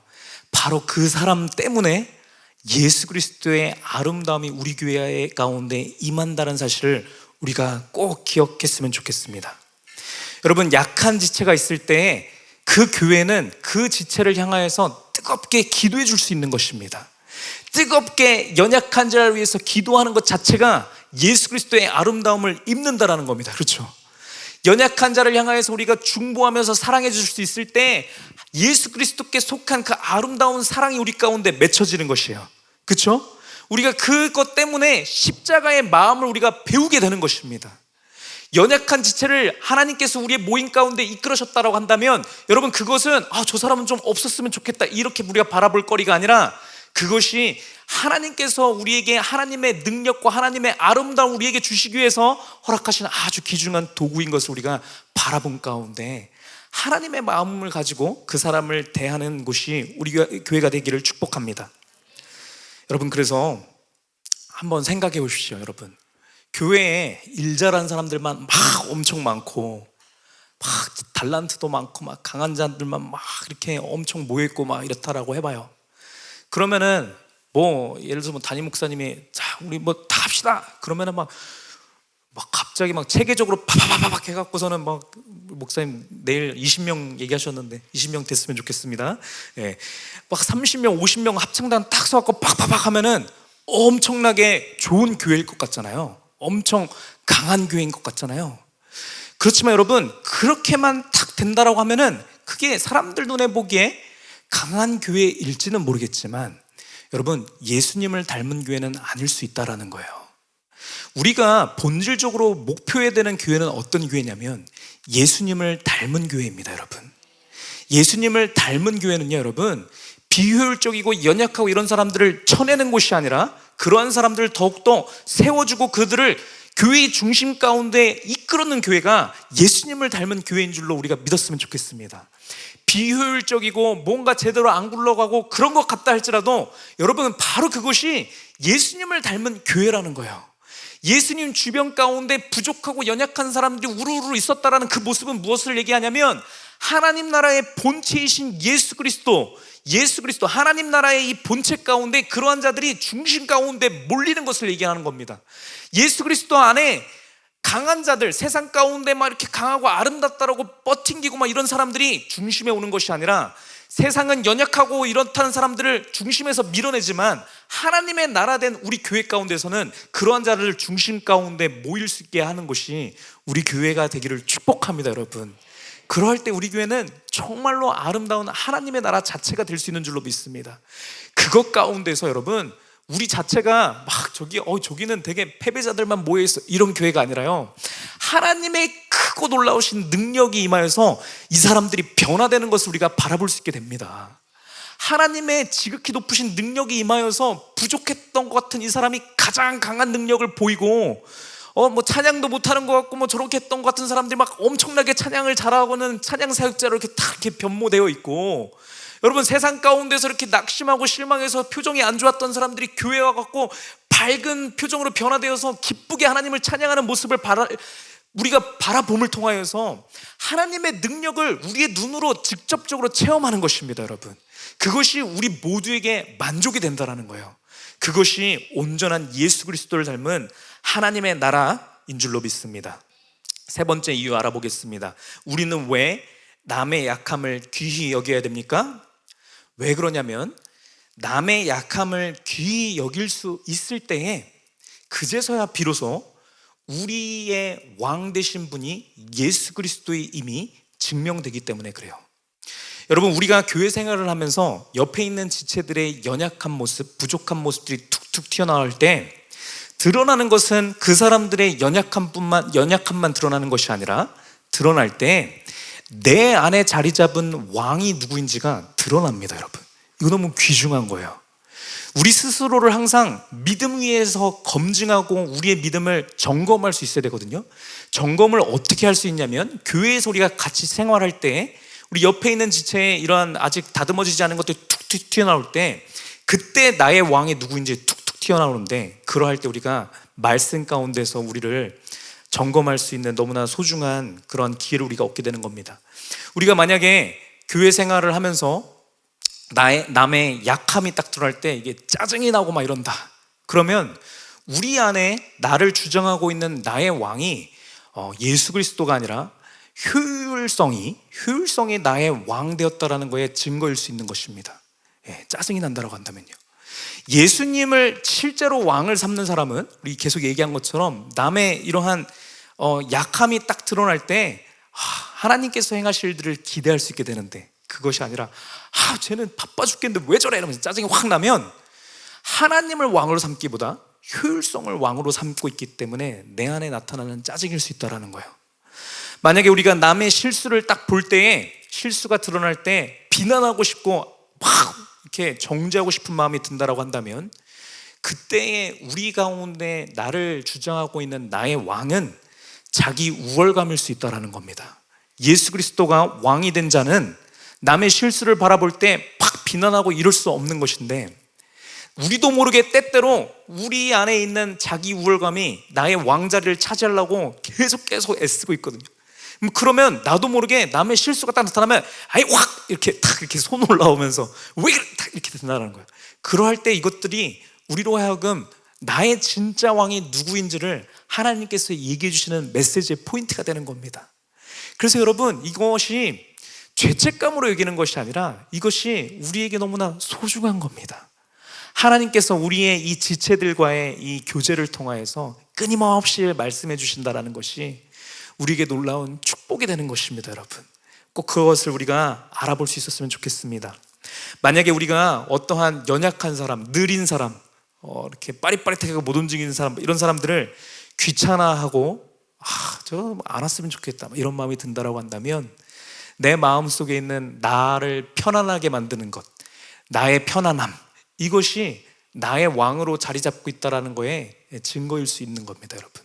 Speaker 1: 바로 그 사람 때문에 예수 그리스도의 아름다움이 우리 교회 가운데 임한다는 사실을 우리가 꼭 기억했으면 좋겠습니다. 여러분, 약한 지체가 있을 때 그 교회는 그 지체를 향하여서 뜨겁게 기도해 줄 수 있는 것입니다. 뜨겁게 연약한 자를 위해서 기도하는 것 자체가 예수 그리스도의 아름다움을 입는다라는 겁니다. 그렇죠? 연약한 자를 향하여서 우리가 중보하면서 사랑해 줄 수 있을 때 예수 그리스도께 속한 그 아름다운 사랑이 우리 가운데 맺혀지는 것이에요. 그렇죠? 우리가 그것 때문에 십자가의 마음을 우리가 배우게 되는 것입니다. 연약한 지체를 하나님께서 우리의 모임 가운데 이끌으셨다고 한다면 여러분, 그것은 저 사람은 좀 없었으면 좋겠다 이렇게 우리가 바라볼 거리가 아니라, 그것이 하나님께서 우리에게 하나님의 능력과 하나님의 아름다움 우리에게 주시기 위해서 허락하신 아주 귀중한 도구인 것을 우리가 바라본 가운데 하나님의 마음을 가지고 그 사람을 대하는 곳이 우리 교회가 되기를 축복합니다. 여러분, 그래서 한번 생각해 보십시오. 여러분, 교회에 일 잘하는 사람들만 막 엄청 많고, 막 달란트도 많고 막 강한 자들만 막 이렇게 엄청 모여있고 막 이렇다라고 해봐요. 그러면은 예를 들어서 담임 목사님이 자 우리 다 합시다 그러면은 막 갑자기 막 체계적으로 파파파박 해갖고서는 목사님 내일 20명 얘기하셨는데 20명 됐으면 좋겠습니다. 예, 막 30명 50명 합창단 딱 서갖고 팍팍팍 하면은 엄청나게 좋은 교회일 것 같잖아요. 엄청 강한 교회인 것 같잖아요. 그렇지만 여러분, 그렇게만 탁 된다라고 하면은 그게 사람들 눈에 보기에 강한 교회일지는 모르겠지만 여러분, 예수님을 닮은 교회는 아닐 수 있다라는 거예요. 우리가 본질적으로 목표해야 되는 교회는 어떤 교회냐면 예수님을 닮은 교회입니다. 여러분, 예수님을 닮은 교회는요, 여러분, 비효율적이고 연약하고 이런 사람들을 쳐내는 곳이 아니라 그러한 사람들을 더욱더 세워주고 그들을 교회의 중심 가운데 이끌어는 교회가 예수님을 닮은 교회인 줄로 우리가 믿었으면 좋겠습니다. 비효율적이고 뭔가 제대로 안 굴러가고 그런 것 같다 할지라도 여러분, 바로 그것이 예수님을 닮은 교회라는 거예요. 예수님 주변 가운데 부족하고 연약한 사람들이 우르르 있었다라는 그 모습은 무엇을 얘기하냐면, 하나님 나라의 본체이신 예수 그리스도 하나님 나라의 이 본체 가운데 그러한 자들이 중심 가운데 몰리는 것을 얘기하는 겁니다. 예수 그리스도 안에 강한 자들, 세상 가운데 막 이렇게 강하고 아름답다라고 뻗팅기고 막 이런 사람들이 중심에 오는 것이 아니라, 세상은 연약하고 이렇다는 사람들을 중심에서 밀어내지만 하나님의 나라 된 우리 교회 가운데서는 그러한 자를 중심 가운데 모일 수 있게 하는 것이 우리 교회가 되기를 축복합니다. 여러분, 그럴 때 우리 교회는 정말로 아름다운 하나님의 나라 자체가 될 수 있는 줄로 믿습니다. 그것 가운데서 여러분, 우리 자체가 막 저기는 되게 패배자들만 모여있어 이런 교회가 아니라요, 하나님의 크고 놀라우신 능력이 임하여서 이 사람들이 변화되는 것을 우리가 바라볼 수 있게 됩니다. 하나님의 지극히 높으신 능력이 임하여서 부족했던 것 같은 이 사람이 가장 강한 능력을 보이고, 찬양도 못하는 것 같고 저렇게 했던 것 같은 사람들이 막 엄청나게 찬양을 잘하고는 찬양 사역자로 이렇게 다 이렇게 변모되어 있고, 여러분, 세상 가운데서 이렇게 낙심하고 실망해서 표정이 안 좋았던 사람들이 교회에 와갖고 밝은 표정으로 변화되어서 기쁘게 하나님을 찬양하는 모습을 우리가 바라봄을 통하여서 하나님의 능력을 우리의 눈으로 직접적으로 체험하는 것입니다. 여러분, 그것이 우리 모두에게 만족이 된다는 거예요. 그것이 온전한 예수 그리스도를 닮은 하나님의 나라인 줄로 믿습니다. 세 번째 이유 알아보겠습니다. 우리는 왜 남의 약함을 귀히 여겨야 됩니까? 왜 그러냐면, 남의 약함을 귀히 여길 수 있을 때에 그제서야 비로소 우리의 왕 되신 분이 예수 그리스도의 임이 증명되기 때문에 그래요. 여러분, 우리가 교회 생활을 하면서 옆에 있는 지체들의 연약한 모습, 부족한 모습들이 툭툭 튀어나올 때 드러나는 것은 그 사람들의 연약함만 드러나는 것이 아니라, 드러날 때 내 안에 자리 잡은 왕이 누구인지가 드러납니다. 여러분, 이거 너무 귀중한 거예요. 우리 스스로를 항상 믿음 위에서 검증하고 우리의 믿음을 점검할 수 있어야 되거든요. 점검을 어떻게 할 수 있냐면, 교회에서 우리가 같이 생활할 때 우리 옆에 있는 지체에 이러한 아직 다듬어지지 않은 것들이 툭툭 튀어나올 때, 그때 나의 왕이 누구인지 툭툭 튀어나오는데, 그러할 때 우리가 말씀 가운데서 우리를 점검할 수 있는 너무나 소중한 그런 기회를 우리가 얻게 되는 겁니다. 우리가 만약에 교회 생활을 하면서 남의 약함이 딱 드러날 때 이게 짜증이 나고 막 이런다, 그러면 우리 안에 나를 주장하고 있는 나의 왕이 예수 그리스도가 아니라 효율성이 나의 왕 되었다라는 거에 증거일 수 있는 것입니다. 짜증이 난다라고 한다면요, 예수님을 실제로 왕을 삼는 사람은 우리 계속 얘기한 것처럼 남의 이러한 약함이 딱 드러날 때 하나님께서 행하실 일들을 기대할 수 있게 되는데, 그것이 아니라 쟤는 바빠 죽겠는데 왜 저래 이러면서 짜증이 확 나면, 하나님을 왕으로 삼기보다 효율성을 왕으로 삼고 있기 때문에 내 안에 나타나는 짜증일 수 있다는 거예요. 만약에 우리가 남의 실수를 딱 볼 때에, 실수가 드러날 때 비난하고 싶고 막 이렇게 정죄하고 싶은 마음이 든다라고 한다면, 그때에 우리 가운데 나를 주장하고 있는 나의 왕은 자기 우월감일 수 있다는 겁니다. 예수 그리스도가 왕이 된 자는 남의 실수를 바라볼 때 팍 비난하고 이럴 수 없는 것인데, 우리도 모르게 때때로 우리 안에 있는 자기 우월감이 나의 왕자리를 차지하려고 계속 애쓰고 있거든요. 그러면 나도 모르게 남의 실수가 딱 나타나면 확 이렇게 탁 이렇게 손 올라오면서 왜 딱 이렇게 된다는 거예요. 그러할 때 이것들이 우리로 하여금 나의 진짜 왕이 누구인지를 하나님께서 얘기해 주시는 메시지의 포인트가 되는 겁니다. 그래서 여러분, 이것이 죄책감으로 여기는 것이 아니라 이것이 우리에게 너무나 소중한 겁니다. 하나님께서 우리의 이 지체들과의 이 교제를 통하여서 끊임없이 말씀해 주신다는 것이 우리에게 놀라운 축복이 되는 것입니다. 여러분, 꼭 그것을 우리가 알아볼 수 있었으면 좋겠습니다. 만약에 우리가 어떠한 연약한 사람, 느린 사람, 이렇게 빠릿빠릿하게 못 움직이는 사람, 이런 사람들을 귀찮아하고 저거 안 왔으면 좋겠다 이런 마음이 든다라고 한다면, 내 마음속에 있는 나를 편안하게 만드는 것, 나의 편안함, 이것이 나의 왕으로 자리 잡고 있다는 거에 증거일 수 있는 겁니다. 여러분,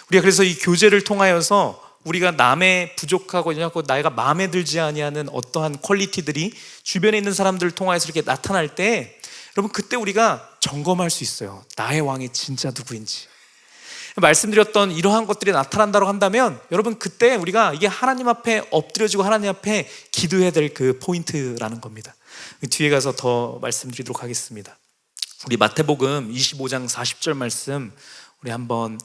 Speaker 1: 우리가 그래서 이 교제를 통하여서 우리가 남의 부족하고 연약하고 나이가 마음에 들지 아니하는 어떠한 퀄리티들이 주변에 있는 사람들을 통해서 이렇게 나타날 때, 여러분 그때 우리가 점검할 수 있어요. 나의 왕이 진짜 누구인지. 말씀드렸던 이러한 것들이 나타난다고 한다면, 여러분 그때 우리가 이게 하나님 앞에 엎드려지고 하나님 앞에 기도해야 될 그 포인트라는 겁니다. 뒤에 가서 더 말씀드리도록 하겠습니다. 우리 마태복음 25장 40절 말씀 우리 한번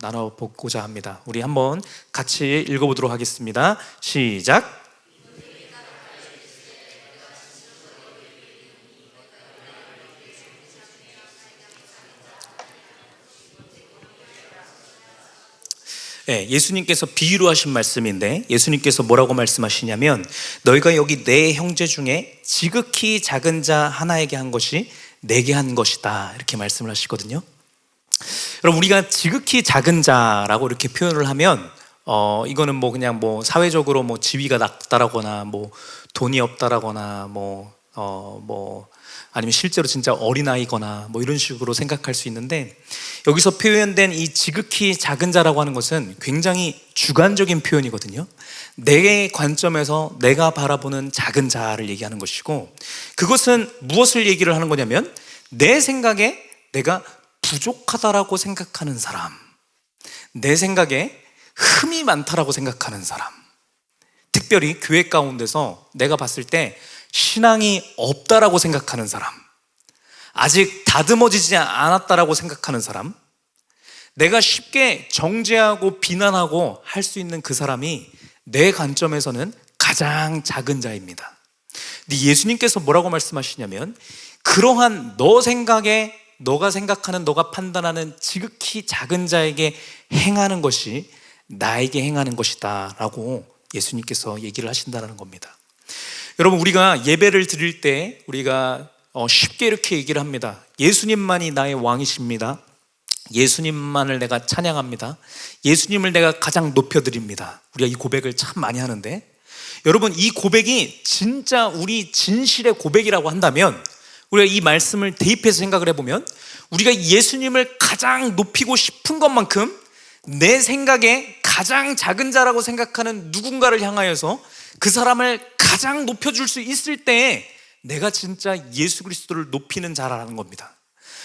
Speaker 1: 나눠보고자 합니다. 우리 한번 같이 읽어보도록 하겠습니다. 시작. 네, 예수님께서 비유로 하신 말씀인데, 예수님께서 뭐라고 말씀하시냐면, 너희가 여기 내 형제 중에 지극히 작은 자 하나에게 한 것이 내게 한 것이다, 이렇게 말씀을 하시거든요. 여러분 우리가 지극히 작은 자라고 이렇게 표현을 하면 이거는 뭐 그냥 뭐 사회적으로 뭐 지위가 낮다라거나 뭐 돈이 없다라거나 뭐 아니면 실제로 진짜 어린아이거나 뭐 이런 식으로 생각할 수 있는데, 여기서 표현된 이 지극히 작은 자라고 하는 것은 굉장히 주관적인 표현이거든요. 내 관점에서 내가 바라보는 작은 자를 얘기하는 것이고, 그것은 무엇을 얘기를 하는 거냐면, 내 생각에 내가 부족하다라고 생각하는 사람, 내 생각에 흠이 많다라고 생각하는 사람, 특별히 교회 가운데서 내가 봤을 때 신앙이 없다라고 생각하는 사람, 아직 다듬어지지 않았다라고 생각하는 사람, 내가 쉽게 정죄하고 비난하고 할 수 있는 그 사람이 내 관점에서는 가장 작은 자입니다. 근데 예수님께서 뭐라고 말씀하시냐면, 그러한 너 생각에 너가 생각하는, 너가 판단하는 지극히 작은 자에게 행하는 것이 나에게 행하는 것이다 라고 예수님께서 얘기를 하신다는 겁니다. 여러분 우리가 예배를 드릴 때 우리가 쉽게 이렇게 얘기를 합니다. 예수님만이 나의 왕이십니다. 예수님만을 내가 찬양합니다. 예수님을 내가 가장 높여드립니다. 우리가 이 고백을 참 많이 하는데, 여러분 이 고백이 진짜 우리 진실의 고백이라고 한다면, 우리가 이 말씀을 대입해서 생각을 해보면, 우리가 예수님을 가장 높이고 싶은 것만큼 내 생각에 가장 작은 자라고 생각하는 누군가를 향하여서 그 사람을 가장 높여줄 수 있을 때 내가 진짜 예수 그리스도를 높이는 자라는 겁니다.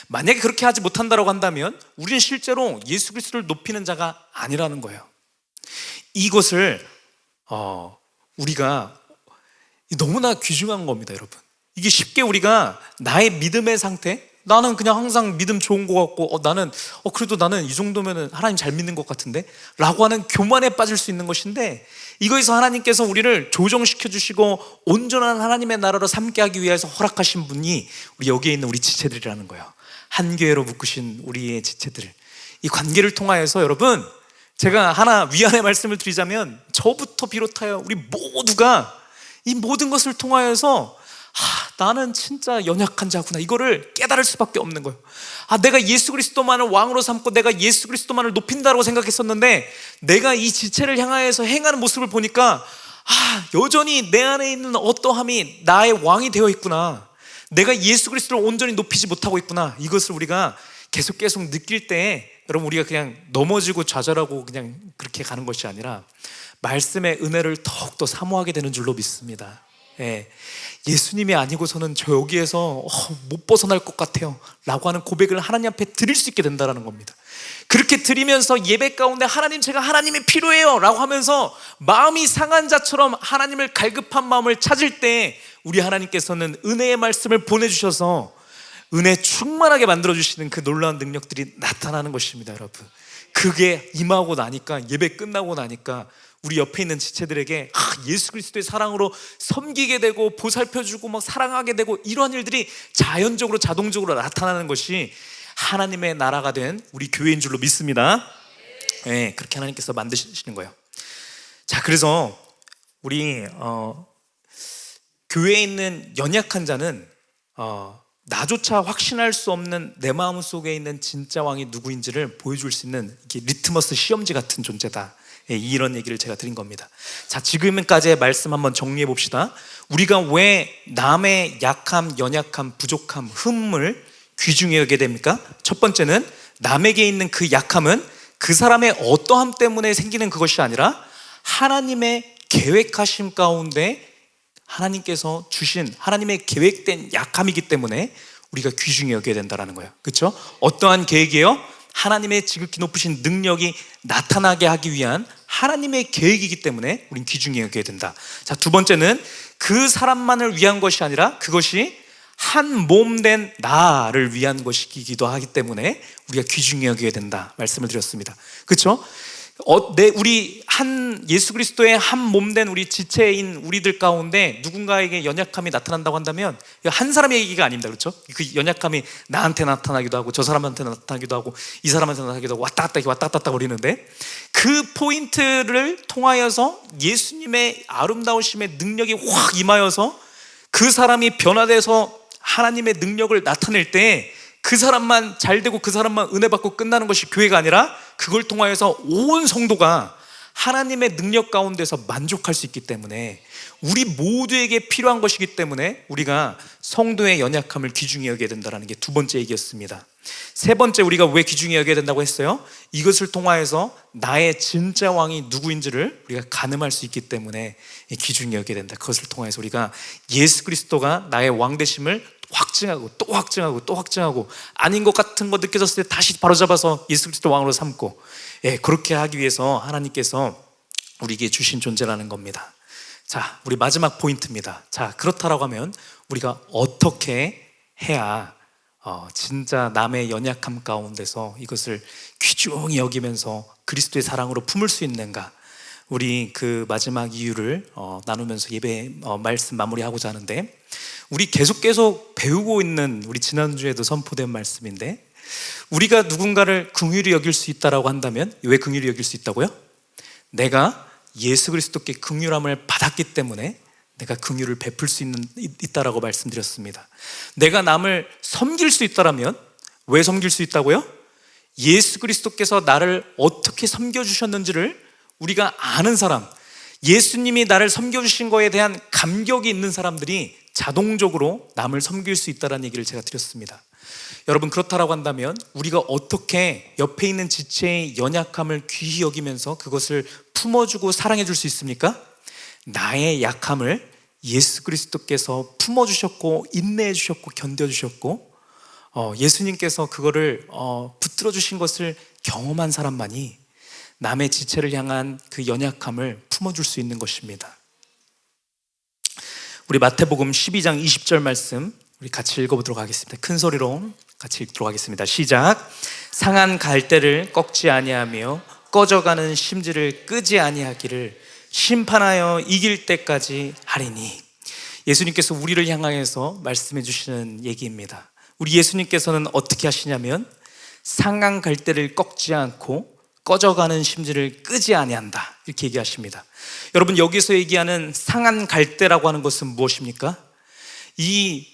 Speaker 1: 만약에 그렇게 하지 못한다고 한다면 우리는 실제로 예수 그리스도를 높이는 자가 아니라는 거예요. 이것을 우리가 너무나 귀중한 겁니다, 여러분. 이게 쉽게 우리가 나의 믿음의 상태, 나는 그냥 항상 믿음 좋은 것 같고 그래도 나는 이 정도면 하나님 잘 믿는 것 같은데 라고 하는 교만에 빠질 수 있는 것인데, 이거에서 하나님께서 우리를 조정시켜 주시고 온전한 하나님의 나라로 삼게 하기 위해서 허락하신 분이 우리 여기에 있는 우리 지체들이라는 거예요. 한 교회로 묶으신 우리의 지체들, 이 관계를 통하여서 여러분, 제가 하나 위안의 말씀을 드리자면, 저부터 비롯하여 우리 모두가 이 모든 것을 통하여서 나는 진짜 연약한 자구나, 이거를 깨달을 수밖에 없는 거예요. 내가 예수 그리스도만을 왕으로 삼고 내가 예수 그리스도만을 높인다고 생각했었는데, 내가 이 지체를 향하여서 행하는 모습을 보니까 여전히 내 안에 있는 어떠함이 나의 왕이 되어 있구나, 내가 예수 그리스도를 온전히 높이지 못하고 있구나, 이것을 우리가 계속 느낄 때, 여러분 우리가 그냥 넘어지고 좌절하고 그냥 그렇게 가는 것이 아니라 말씀의 은혜를 더욱더 사모하게 되는 줄로 믿습니다. 예수님이 아니고서는 저 여기에서 못 벗어날 것 같아요 라고 하는 고백을 하나님 앞에 드릴 수 있게 된다는 겁니다. 그렇게 드리면서 예배 가운데 하나님, 제가 하나님이 필요해요 라고 하면서 마음이 상한 자처럼 하나님을 갈급한 마음을 찾을 때, 우리 하나님께서는 은혜의 말씀을 보내주셔서 은혜 충만하게 만들어주시는 그 놀라운 능력들이 나타나는 것입니다, 여러분. 그게 임하고 나니까, 예배 끝나고 나니까 우리 옆에 있는 지체들에게 예수 그리스도의 사랑으로 섬기게 되고 보살펴주고 막 사랑하게 되고, 이러한 일들이 자연적으로 자동적으로 나타나는 것이 하나님의 나라가 된 우리 교회인 줄로 믿습니다. 그렇게 하나님께서 만드시는 거예요. 자, 그래서 우리 교회에 있는 연약한 자는 나조차 확신할 수 없는 내 마음 속에 있는 진짜 왕이 누구인지를 보여줄 수 있는 리트머스 시험지 같은 존재다, 이런 얘기를 제가 드린 겁니다. 자, 지금까지의 말씀 한번 정리해 봅시다. 우리가 왜 남의 약함, 연약함, 부족함, 흠을 귀중히 여기게 됩니까? 첫 번째는 남에게 있는 그 약함은 그 사람의 어떠함 때문에 생기는 그것이 아니라 하나님의 계획하심 가운데 하나님께서 주신 하나님의 계획된 약함이기 때문에 우리가 귀중히 여겨야 된다는 거예요. 그렇죠? 어떠한 계획이에요? 하나님의 지극히 높으신 능력이 나타나게 하기 위한 하나님의 계획이기 때문에 우린 귀중히 여겨야 된다. 자, 두 번째는 그 사람만을 위한 것이 아니라 그것이 한 몸 된 나를 위한 것이기도 하기 때문에 우리가 귀중히 여겨야 된다 말씀을 드렸습니다. 그렇죠? 우리 한 예수 그리스도의 한 몸 된 우리 지체인 우리들 가운데 누군가에게 연약함이 나타난다고 한다면 한 사람의 얘기가 아닙니다. 그렇죠? 그 연약함이 나한테 나타나기도 하고 저 사람한테 나타나기도 하고 이 사람한테 나타나기도 하고 왔다 갔다 거리는데 그 포인트를 통하여서 예수님의 아름다우심의 능력이 확 임하여서 그 사람이 변화돼서 하나님의 능력을 나타낼 때 그 사람만 잘 되고 그 사람만 은혜 받고 끝나는 것이 교회가 아니라 그걸 통하여서 온 성도가 하나님의 능력 가운데서 만족할 수 있기 때문에 우리 모두에게 필요한 것이기 때문에 우리가 성도의 연약함을 귀중히 여겨야 된다는 게 두 번째 얘기였습니다. 세 번째, 우리가 왜 귀중히 여겨야 된다고 했어요? 이것을 통하여서 나의 진짜 왕이 누구인지를 우리가 가늠할 수 있기 때문에 귀중히 여겨야 된다. 그것을 통해서 우리가 예수 그리스도가 나의 왕 되심을 확증하고 또 확증하고 또 확증하고 아닌 것 같은 거 느껴졌을 때 다시 바로잡아서 예수 그리스도 왕으로 삼고, 그렇게 하기 위해서 하나님께서 우리에게 주신 존재라는 겁니다. 자, 우리 마지막 포인트입니다. 자, 그렇다라고 하면 우리가 어떻게 해야 진짜 남의 연약함 가운데서 이것을 귀중히 여기면서 그리스도의 사랑으로 품을 수 있는가? 우리 그 마지막 이유를 나누면서 예배 말씀 마무리하고자 하는데, 우리 계속 배우고 있는, 우리 지난주에도 선포된 말씀인데, 우리가 누군가를 긍휼히 여길 수 있다라고 한다면 왜 긍휼히 여길 수 있다고요? 내가 예수 그리스도께 긍휼함을 받았기 때문에 내가 긍휼을 베풀 수 있다라고 말씀드렸습니다. 내가 남을 섬길 수 있다라면 왜 섬길 수 있다고요? 예수 그리스도께서 나를 어떻게 섬겨주셨는지를 우리가 아는 사람, 예수님이 나를 섬겨주신 거에 대한 감격이 있는 사람들이 자동적으로 남을 섬길 수 있다는 얘기를 제가 드렸습니다. 여러분, 그렇다라고 한다면 우리가 어떻게 옆에 있는 지체의 연약함을 귀히 여기면서 그것을 품어주고 사랑해 줄 수 있습니까? 나의 약함을 예수 그리스도께서 품어주셨고 인내해 주셨고 견뎌주셨고 예수님께서 그거를 붙들어 주신 것을 경험한 사람만이 남의 지체를 향한 그 연약함을 품어줄 수 있는 것입니다. 우리 마태복음 12장 20절 말씀 우리 같이 읽어보도록 하겠습니다. 큰 소리로 같이 읽도록 하겠습니다. 시작. 상한 갈대를 꺾지 아니하며 꺼져가는 심지를 끄지 아니하기를 심판하여 이길 때까지 하리니. 예수님께서 우리를 향하여서 말씀해 주시는 얘기입니다. 우리 예수님께서는 어떻게 하시냐면 상한 갈대를 꺾지 않고 꺼져가는 심지를 끄지 아니한다, 이렇게 얘기하십니다. 여러분, 여기서 얘기하는 상한 갈대라고 하는 것은 무엇입니까? 이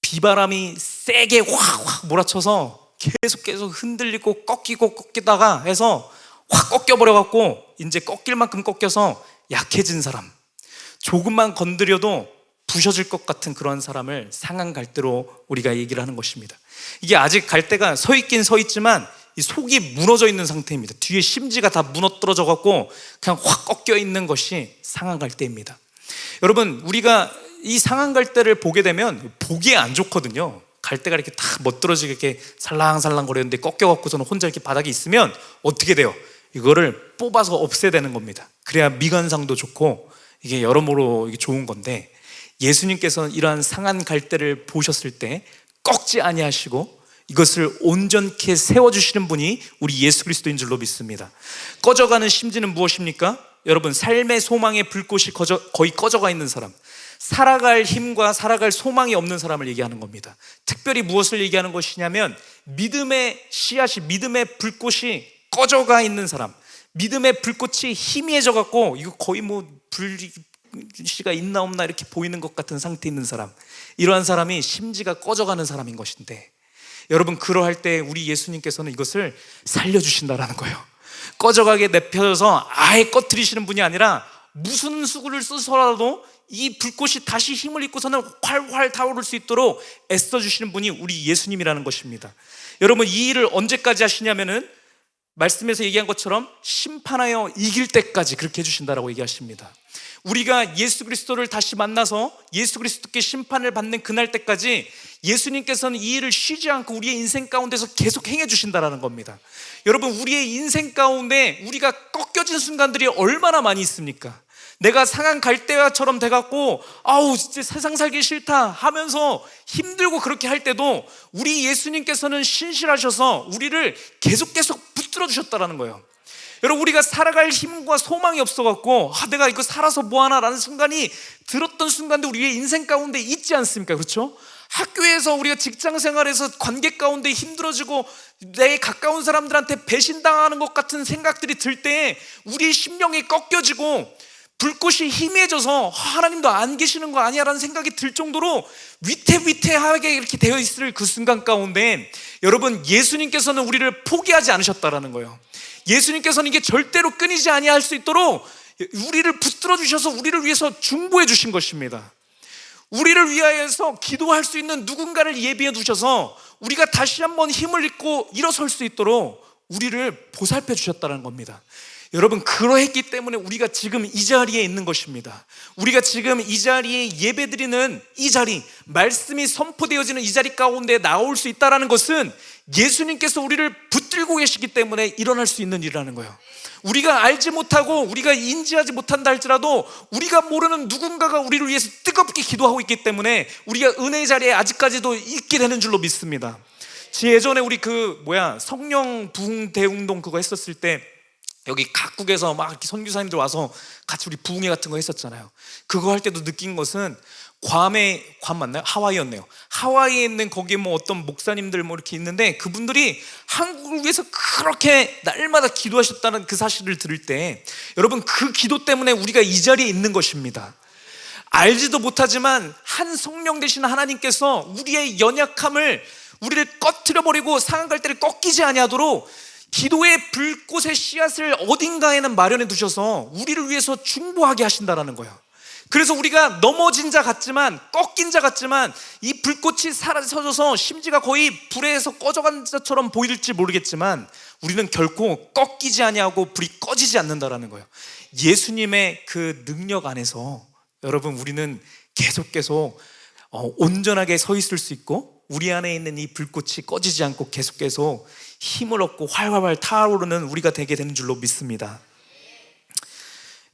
Speaker 1: 비바람이 세게 확 몰아쳐서 계속 흔들리고 꺾이다가 해서 확 꺾여버려갖고 이제 꺾일 만큼 꺾여서 약해진 사람, 조금만 건드려도 부셔질 것 같은 그런 사람을 상한 갈대로 우리가 얘기를 하는 것입니다. 이게 아직 갈대가 서 있긴 서 있지만 이 속이 무너져 있는 상태입니다. 뒤에 심지가 다 무너뜨러져 갖고 그냥 확 꺾여 있는 것이 상한 갈대입니다. 여러분, 우리가 이 상한 갈대를 보게 되면 보기에 안 좋거든요. 갈대가 이렇게 다 멋들어지게 이렇게 살랑살랑 거리는데 꺾여 갖고서는 혼자 이렇게 바닥에 있으면 어떻게 돼요? 이거를 뽑아서 없애야 되는 겁니다. 그래야 미관상도 좋고 이게 여러모로 이게 좋은 건데, 예수님께서는 이러한 상한 갈대를 보셨을 때 꺾지 아니하시고 이것을 온전케 세워주시는 분이 우리 예수 그리스도인 줄로 믿습니다. 꺼져가는 심지는 무엇입니까? 여러분, 삶의 소망의 불꽃이 거의 꺼져가 있는 사람, 살아갈 힘과 살아갈 소망이 없는 사람을 얘기하는 겁니다. 특별히 무엇을 얘기하는 것이냐면 믿음의 씨앗이, 믿음의 불꽃이 꺼져가 있는 사람, 믿음의 불꽃이 희미해져 갖고 이거 거의 불씨가 있나 없나 이렇게 보이는 것 같은 상태에 있는 사람, 이러한 사람이 심지가 꺼져가는 사람인 것인데, 여러분, 그러할 때 우리 예수님께서는 이것을 살려주신다라는 거예요. 꺼져가게 내펴서 아예 꺼트리시는 분이 아니라 무슨 수고를 쓰서라도 이 불꽃이 다시 힘을 입고서는 활활 타오를 수 있도록 애써주시는 분이 우리 예수님이라는 것입니다. 여러분, 이 일을 언제까지 하시냐면은 말씀에서 얘기한 것처럼 심판하여 이길 때까지 그렇게 해주신다라고 얘기하십니다. 우리가 예수 그리스도를 다시 만나서 예수 그리스도께 심판을 받는 그날 때까지 예수님께서는 이 일을 쉬지 않고 우리의 인생 가운데서 계속 행해 주신다라는 겁니다. 여러분, 우리의 인생 가운데 우리가 꺾여진 순간들이 얼마나 많이 있습니까? 내가 상한 갈대와처럼 돼갖고 아우 진짜 세상 살기 싫다 하면서 힘들고 그렇게 할 때도 우리 예수님께서는 신실하셔서 우리를 계속 붙들어 주셨다라는 거예요. 여러분, 우리가 살아갈 힘과 소망이 없어갖고 내가 이거 살아서 뭐하나 라는 순간이 들었던 순간도 우리의 인생 가운데 있지 않습니까? 그렇죠? 학교에서 우리가 직장생활에서 관계 가운데 힘들어지고 내 가까운 사람들한테 배신당하는 것 같은 생각들이 들 때 우리의 심령이 꺾여지고 불꽃이 희미해져서 하나님도 안 계시는 거 아니야 라는 생각이 들 정도로 위태위태하게 이렇게 되어 있을 그 순간 가운데 여러분, 예수님께서는 우리를 포기하지 않으셨다라는 거예요. 예수님께서는 이게 절대로 끊이지 아니할 수 있도록 우리를 붙들어 주셔서 우리를 위해서 중보해 주신 것입니다. 우리를 위하여서 기도할 수 있는 누군가를 예비해 두셔서 우리가 다시 한번 힘을 잃고 일어설 수 있도록 우리를 보살펴 주셨다는 겁니다. 여러분, 그러했기 때문에 우리가 지금 이 자리에 있는 것입니다. 우리가 지금 이 자리에 예배드리는 이 자리, 말씀이 선포되어지는 이 자리 가운데 나올 수 있다는 것은 예수님께서 우리를 붙들고 계시기 때문에 일어날 수 있는 일이라는 거예요. 우리가 알지 못하고 우리가 인지하지 못한다 할지라도 우리가 모르는 누군가가 우리를 위해서 뜨겁게 기도하고 있기 때문에 우리가 은혜의 자리에 아직까지도 있게 되는 줄로 믿습니다. 예전에 우리 성령 부흥 대운동 그거 했었을 때 여기 각국에서 막 이렇게 선교사님들 와서 같이 우리 부흥회 같은 거 했었잖아요. 그거 할 때도 느낀 것은 괌 맞나요? 하와이였네요. 하와이에 있는 거기에 어떤 목사님들 이렇게 있는데 그분들이 한국을 위해서 그렇게 날마다 기도하셨다는 그 사실을 들을 때 여러분, 그 기도 때문에 우리가 이 자리에 있는 것입니다. 알지도 못하지만 한 성령 되시는 하나님께서 우리의 연약함을 우리를 꺼트려버리고 상한 갈대를 꺾이지 아니하도록 기도의 불꽃의 씨앗을 어딘가에는 마련해 두셔서 우리를 위해서 중보하게 하신다라는 거예요. 그래서 우리가 넘어진 자 같지만 꺾인 자 같지만 이 불꽃이 사라져서 심지가 거의 불에서 꺼져간 자처럼 보일지 모르겠지만 우리는 결코 꺾이지 아니하고 불이 꺼지지 않는다라는 거예요. 예수님의 그 능력 안에서 여러분, 우리는 계속 온전하게 서 있을 수 있고 우리 안에 있는 이 불꽃이 꺼지지 않고 계속 힘을 얻고 활활 타오르는 우리가 되게 되는 줄로 믿습니다.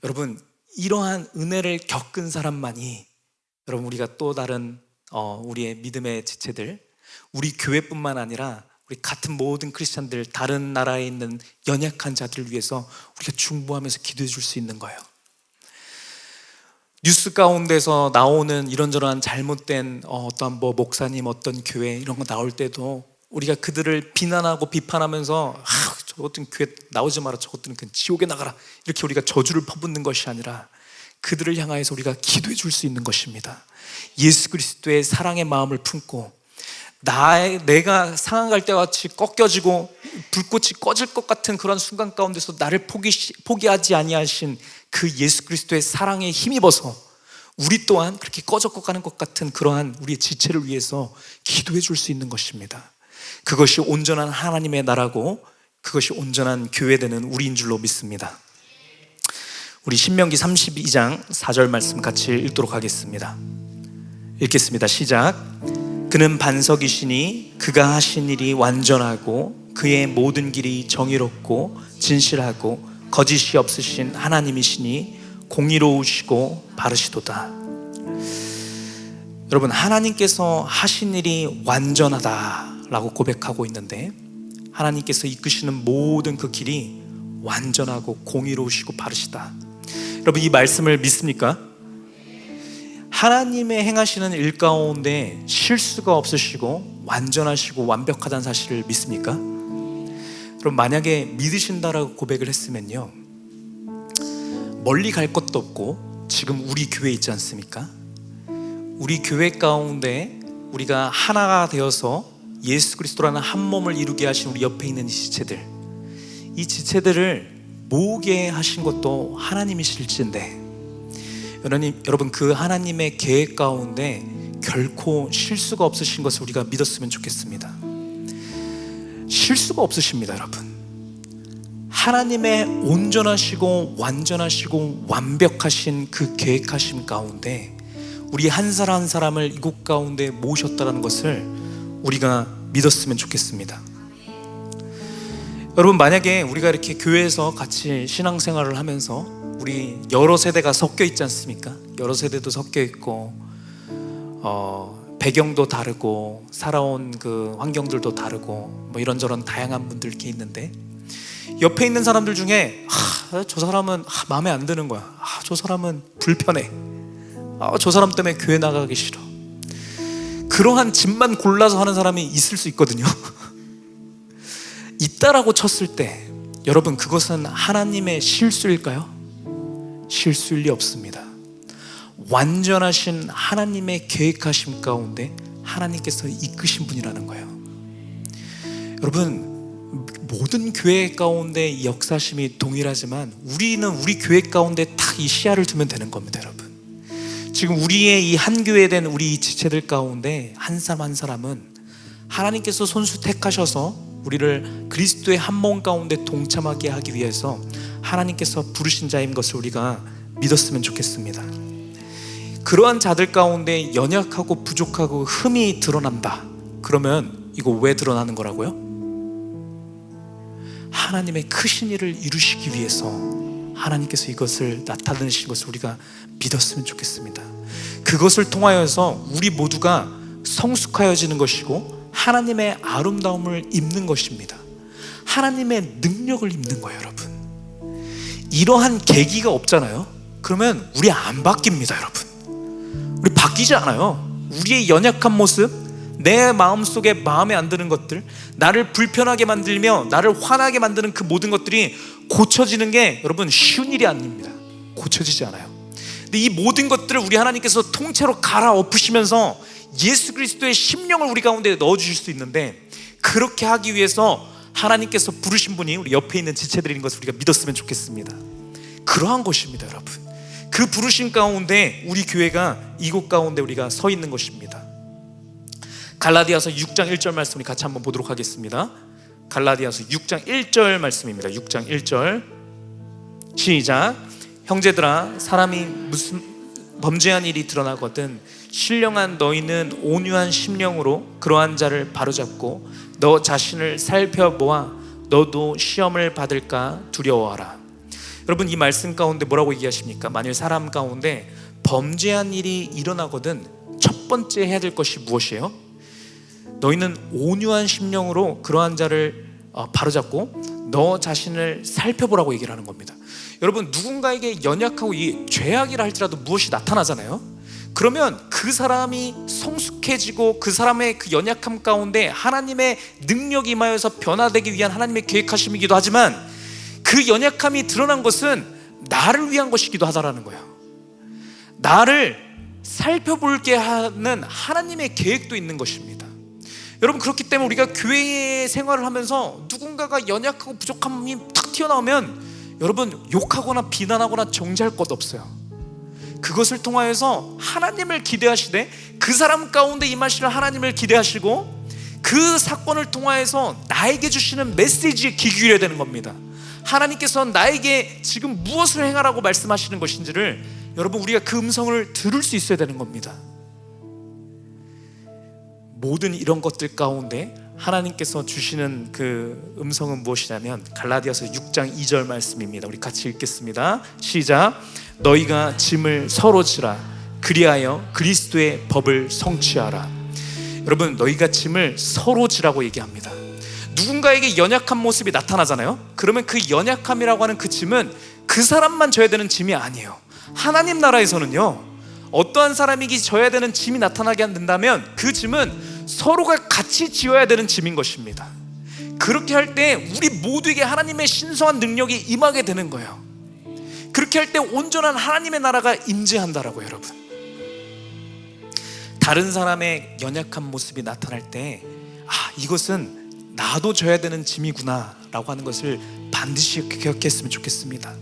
Speaker 1: 여러분, 이러한 은혜를 겪은 사람만이 여러분, 우리가 또 다른 우리의 믿음의 지체들, 우리 교회뿐만 아니라 우리 같은 모든 크리스찬들, 다른 나라에 있는 연약한 자들을 위해서 우리가 중보하면서 기도해 줄 수 있는 거예요. 뉴스 가운데서 나오는 이런저런 잘못된 어떤 목사님, 어떤 교회 이런 거 나올 때도 우리가 그들을 비난하고 비판하면서 저 같은 교회 나오지 마라, 저 같은 그 지옥에 나가라 이렇게 우리가 저주를 퍼붓는 것이 아니라 그들을 향하여서 우리가 기도해 줄 수 있는 것입니다. 예수 그리스도의 사랑의 마음을 품고 내가 상한 갈대같이 꺾여지고 불꽃이 꺼질 것 같은 그런 순간 가운데서 나를 포기하지 아니하신 그 예수 그리스도의 사랑에 힘입어서 우리 또한 그렇게 꺼져가는 것 같은 그러한 우리의 지체를 위해서 기도해 줄 수 있는 것입니다. 그것이 온전한 하나님의 나라고 그것이 온전한 교회되는 우리인 줄로 믿습니다. 우리 신명기 32장 4절 말씀 같이 읽도록 하겠습니다. 읽겠습니다. 시작. 그는 반석이시니 그가 하신 일이 완전하고 그의 모든 길이 정의롭고 진실하고 거짓이 없으신 하나님이시니 공의로우시고 바르시도다. 여러분, 하나님께서 하신 일이 완전하다라고 고백하고 있는데 하나님께서 이끄시는 모든 그 길이 완전하고 공의로우시고 바르시다. 여러분, 이 말씀을 믿습니까? 하나님의 행하시는 일 가운데 실수가 없으시고 완전하시고 완벽하다는 사실을 믿습니까? 그럼 만약에 믿으신다라고 고백을 했으면요, 멀리 갈 것도 없고 지금 우리 교회 있지 않습니까? 우리 교회 가운데 우리가 하나가 되어서 예수 그리스도라는 한 몸을 이루게 하신 우리 옆에 있는 이 지체들을 모으게 하신 것도 하나님이실진데 여러분, 그 하나님의 계획 가운데 결코 실수가 없으신 것을 우리가 믿었으면 좋겠습니다. 실수가 없으십니다. 여러분, 하나님의 온전하시고 완전하시고 완벽하신 그 계획하심 가운데 우리 한 사람 한 사람을 이곳 가운데 모으셨다는 것을 우리가 믿었으면 좋겠습니다. 여러분, 만약에 우리가 이렇게 교회에서 같이 신앙생활을 하면서 우리 여러 세대가 섞여 있지 않습니까? 여러 세대도 섞여 있고 배경도 다르고 살아온 그 환경들도 다르고 뭐 이런저런 다양한 분들 이렇게 있는데, 옆에 있는 사람들 중에 저 사람은 마음에 안 드는 거야. 저 사람은 불편해. 저 사람 때문에 교회 나가기 싫어. 그러한 집만 골라서 하는 사람이 있을 수 있거든요. 있다라고 쳤을 때 여러분, 그것은 하나님의 실수일까요? 실수일 리 없습니다. 완전하신 하나님의 계획하심 가운데 하나님께서 이끄신 분이라는 거예요. 여러분, 모든 교회 가운데 역사심이 동일하지만 우리는 우리 교회 가운데 딱 이 시야를 두면 되는 겁니다. 여러분, 지금 우리의 이 한 교회 된 우리 이 지체들 가운데 한 사람 한 사람은 하나님께서 손수 택하셔서 우리를 그리스도의 한 몸 가운데 동참하게 하기 위해서 하나님께서 부르신 자인 것을 우리가 믿었으면 좋겠습니다. 그러한 자들 가운데 연약하고 부족하고 흠이 드러난다. 그러면 이거 왜 드러나는 거라고요? 하나님의 크신 일을 이루시기 위해서 하나님께서 이것을 나타내신 것을 우리가 믿었으면 좋겠습니다. 그것을 통하여서 우리 모두가 성숙하여지는 것이고 하나님의 아름다움을 입는 것입니다. 하나님의 능력을 입는 거예요. 여러분, 이러한 계기가 없잖아요. 그러면 우리 안 바뀝니다. 여러분, 우리 바뀌지 않아요. 우리의 연약한 모습, 내 마음속에 마음에 안 드는 것들, 나를 불편하게 만들며 나를 화나게 만드는 그 모든 것들이 고쳐지는 게 여러분 쉬운 일이 아닙니다. 고쳐지지 않아요. 근데 이 모든 것들을 우리 하나님께서 통째로 갈아엎으시면서 예수 그리스도의 심령을 우리 가운데 넣어주실 수 있는데, 그렇게 하기 위해서 하나님께서 부르신 분이 우리 옆에 있는 지체들인 것을 우리가 믿었으면 좋겠습니다. 그러한 것입니다. 여러분, 그 부르심 가운데 우리 교회가 이곳 가운데 우리가 서 있는 것입니다. 갈라디아서 6장 1절 말씀 우리 같이 한번 보도록 하겠습니다. 갈라디아서 6장 1절 말씀입니다. 6장 1절 시작. 형제들아, 사람이 무슨 범죄한 일이 드러나거든 신령한 너희는 온유한 심령으로 그러한 자를 바로잡고 너 자신을 살펴보아 너도 시험을 받을까 두려워하라. 여러분, 이 말씀 가운데 뭐라고 얘기하십니까? 만일 사람 가운데 범죄한 일이 일어나거든 첫 번째 해야 될 것이 무엇이에요? 너희는 온유한 심령으로 그러한 자를 바로잡고 너 자신을 살펴보라고 얘기를 하는 겁니다. 여러분, 누군가에게 연약하고 이 죄악이라 할지라도 무엇이 나타나잖아요. 그러면 그 사람이 성숙해지고 그 사람의 그 연약함 가운데 하나님의 능력이 임하여서 변화되기 위한 하나님의 계획하심이기도 하지만, 그 연약함이 드러난 것은 나를 위한 것이기도 하다라는 거예요. 나를 살펴볼게 하는 하나님의 계획도 있는 것입니다. 여러분, 그렇기 때문에 우리가 교회 생활을 하면서 누군가가 연약하고 부족함이 탁 튀어나오면 여러분, 욕하거나 비난하거나 정죄할 것 없어요. 그것을 통하여서 하나님을 기대하시되 그 사람 가운데 임하시는 하나님을 기대하시고 그 사건을 통하여서 나에게 주시는 메시지에 귀 기울여야 되는 겁니다. 하나님께서 나에게 지금 무엇을 행하라고 말씀하시는 것인지를 여러분, 우리가 그 음성을 들을 수 있어야 되는 겁니다. 모든 이런 것들 가운데 하나님께서 주시는 그 음성은 무엇이냐면 갈라디아서 6장 2절 말씀입니다. 우리 같이 읽겠습니다. 시작. 너희가 짐을 서로 지라 그리하여 그리스도의 법을 성취하라. 여러분, 너희가 짐을 서로 지라고 얘기합니다. 누군가에게 연약한 모습이 나타나잖아요. 그러면 그 연약함이라고 하는 그 짐은 그 사람만 져야 되는 짐이 아니에요. 하나님 나라에서는요, 어떠한 사람에게 져야 되는 짐이 나타나게 된다면 그 짐은 서로가 같이 지어야 되는 짐인 것입니다. 그렇게 할 때 우리 모두에게 하나님의 신성한 능력이 임하게 되는 거예요. 그렇게 할 때 온전한 하나님의 나라가 임재한다라고요. 여러분, 다른 사람의 연약한 모습이 나타날 때 이것은 나도 져야 되는 짐이구나 라고 하는 것을 반드시 기억했으면 좋겠습니다.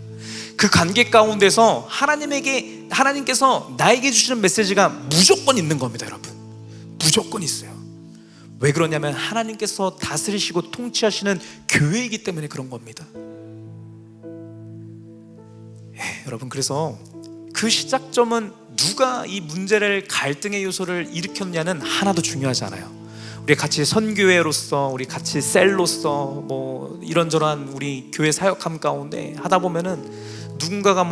Speaker 1: 그 관계 가운데서 하나님께서 나에게 주시는 메시지가 무조건 있는 겁니다. 여러분, 무조건 있어요. 왜 그러냐면 하나님께서 다스리시고 통치하시는 교회이기 때문에 그런 겁니다. 여러분, 그래서 그 시작점은 누가 이 문제를, 갈등의 요소를 일으켰냐는 하나도 중요하지 않아요. 우리 같이 선교회로서, 우리 같이 셀로서 뭐 이런저런 우리 교회 사역함 가운데 하다 보면은 누군가가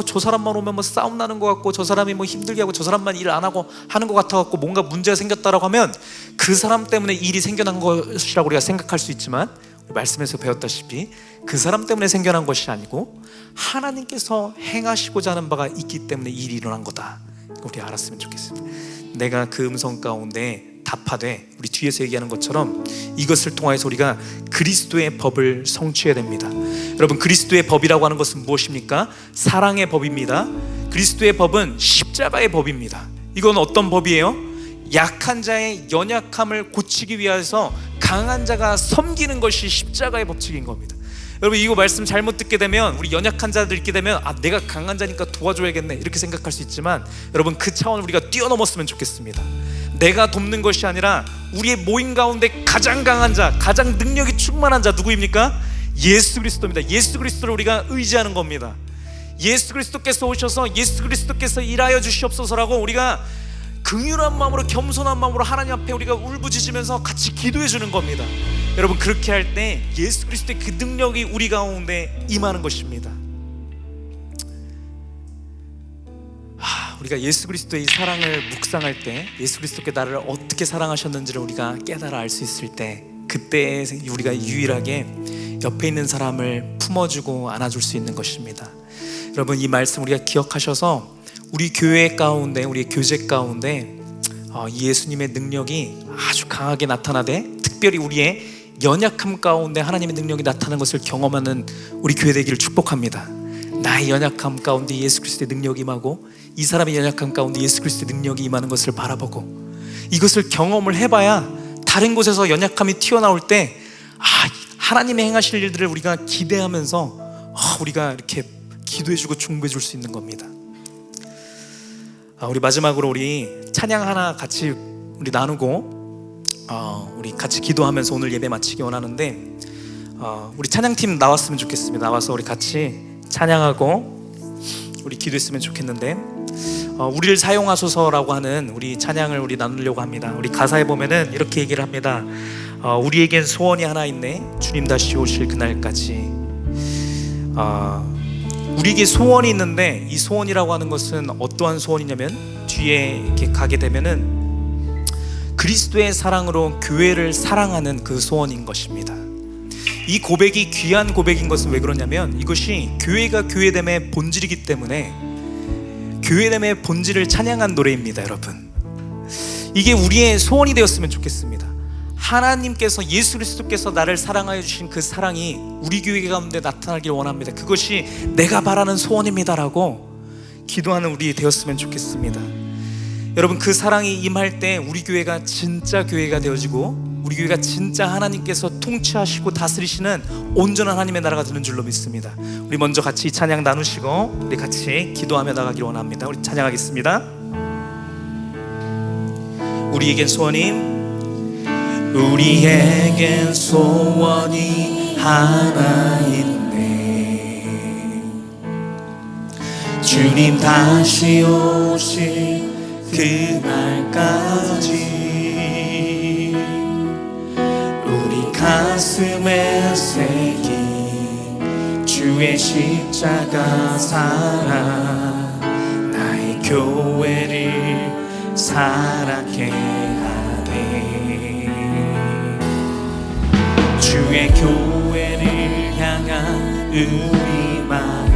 Speaker 1: 저 사람만 오면 뭐 싸움 나는 것 같고, 저 사람이 뭐 힘들게 하고, 저 사람만 일 안 하고 하는 것 같아 갖고 뭔가 문제가 생겼다라고 하면 그 사람 때문에 일이 생겨난 것이라고 우리가 생각할 수 있지만, 말씀에서 배웠다시피 그 사람 때문에 생겨난 것이 아니고 하나님께서 행하시고자 하는 바가 있기 때문에 일이 일어난 거다. 우리 알았으면 좋겠습니다. 내가 그 음성 가운데 답하되, 우리 뒤에서 얘기하는 것처럼 이것을 통하여서 우리가 그리스도의 법을 성취해야 됩니다. 여러분, 그리스도의 법이라고 하는 것은 무엇입니까? 사랑의 법입니다. 그리스도의 법은 십자가의 법입니다. 이건 어떤 법이에요? 약한 자의 연약함을 고치기 위해서 강한 자가 섬기는 것이 십자가의 법칙인 겁니다. 여러분, 이거 말씀 잘못 듣게 되면, 우리 연약한 자들 있게 되면 내가 강한 자니까 도와줘야겠네 이렇게 생각할 수 있지만, 여러분, 그 차원을 우리가 뛰어넘었으면 좋겠습니다. 내가 돕는 것이 아니라 우리의 모임 가운데 가장 강한 자, 가장 능력이 충만한 자 누구입니까? 예수 그리스도입니다. 예수 그리스도를 우리가 의지하는 겁니다. 예수 그리스도께서 오셔서 예수 그리스도께서 일하여 주시옵소서라고 우리가 긍휼한 마음으로, 겸손한 마음으로 하나님 앞에 우리가 울부짖으면서 같이 기도해 주는 겁니다. 여러분, 그렇게 할 때 예수 그리스도의 그 능력이 우리 가운데 임하는 것입니다. 우리가 예수 그리스도의 사랑을 묵상할 때, 예수 그리스도께 나를 어떻게 사랑하셨는지를 우리가 깨달아 알 수 있을 때, 그때 우리가 유일하게 옆에 있는 사람을 품어주고 안아줄 수 있는 것입니다. 여러분, 이 말씀 우리가 기억하셔서 우리 교회 가운데, 우리 교제 가운데 예수님의 능력이 아주 강하게 나타나되, 특별히 우리의 연약함 가운데 하나님의 능력이 나타나는 것을 경험하는 우리 교회 되기를 축복합니다. 나의 연약함 가운데 예수 그리스도의 능력이 임하고, 이 사람의 연약함 가운데 예수 그리스도의 능력이 임하는 것을 바라보고, 이것을 경험을 해봐야 다른 곳에서 연약함이 튀어나올 때 하나님의 행하실 일들을 우리가 기대하면서 우리가 이렇게 기도해주고 중보해줄 수 있는 겁니다. 우리 마지막으로 우리 찬양 하나 같이 우리 나누고 우리 같이 기도하면서 오늘 예배 마치기 원하는데, 우리 찬양팀 나왔으면 좋겠습니다. 나와서 우리 같이 찬양하고 우리 기도했으면 좋겠는데, 우리를 사용하소서라고 하는 우리 찬양을 우리 나누려고 합니다. 우리 가사에 보면은 이렇게 얘기를 합니다. 우리에겐 소원이 하나 있네, 주님 다시 오실 그날까지. 우리에게 소원이 있는데, 이 소원이라고 하는 것은 어떠한 소원이냐면, 뒤에 이렇게 가게 되면은 그리스도의 사랑으로 교회를 사랑하는 그 소원인 것입니다. 이 고백이 귀한 고백인 것은 왜 그러냐면, 이것이 교회가 교회됨의 본질이기 때문에 교회됨의 본질을 찬양한 노래입니다. 여러분, 이게 우리의 소원이 되었으면 좋겠습니다. 하나님께서, 예수 그리스도께서 나를 사랑하여 주신 그 사랑이 우리 교회 가운데 나타나길 원합니다. 그것이 내가 바라는 소원입니다라고 기도하는 우리 되었으면 좋겠습니다. 여러분, 그 사랑이 임할 때 우리 교회가 진짜 교회가 되어지고, 우리 교회가 진짜 하나님께서 통치하시고 다스리시는 온전한 하나님의 나라가 되는 줄로 믿습니다. 우리 먼저 같이 이 찬양 나누시고 우리 같이 기도하며 나가길 원합니다. 우리 찬양하겠습니다. 우리에겐 소원이 하나 있네, 주님 다시 오실 그날까지. 우리 가슴에 새긴 주의 십자가 사랑, 나의 교회를 사랑케 하네. 주의 교회를 향한 우리 마음,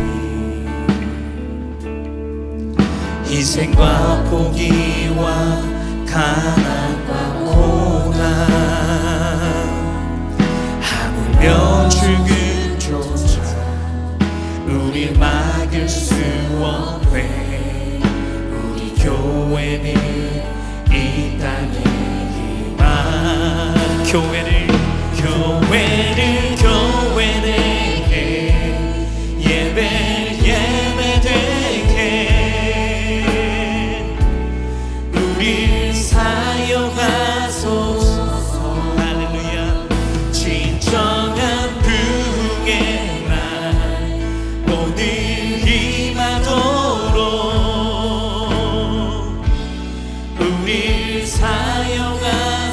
Speaker 1: 희생과 포기와 가난과 고난, 하물며 죽음조차 우릴 막을 수 없네. 우리 교회는 이 땅에 희망, 교회는 예배되게 우릴 사용하소서. 할렐루야. 진정한 부흥의 날 오늘 우리를 사용하소서.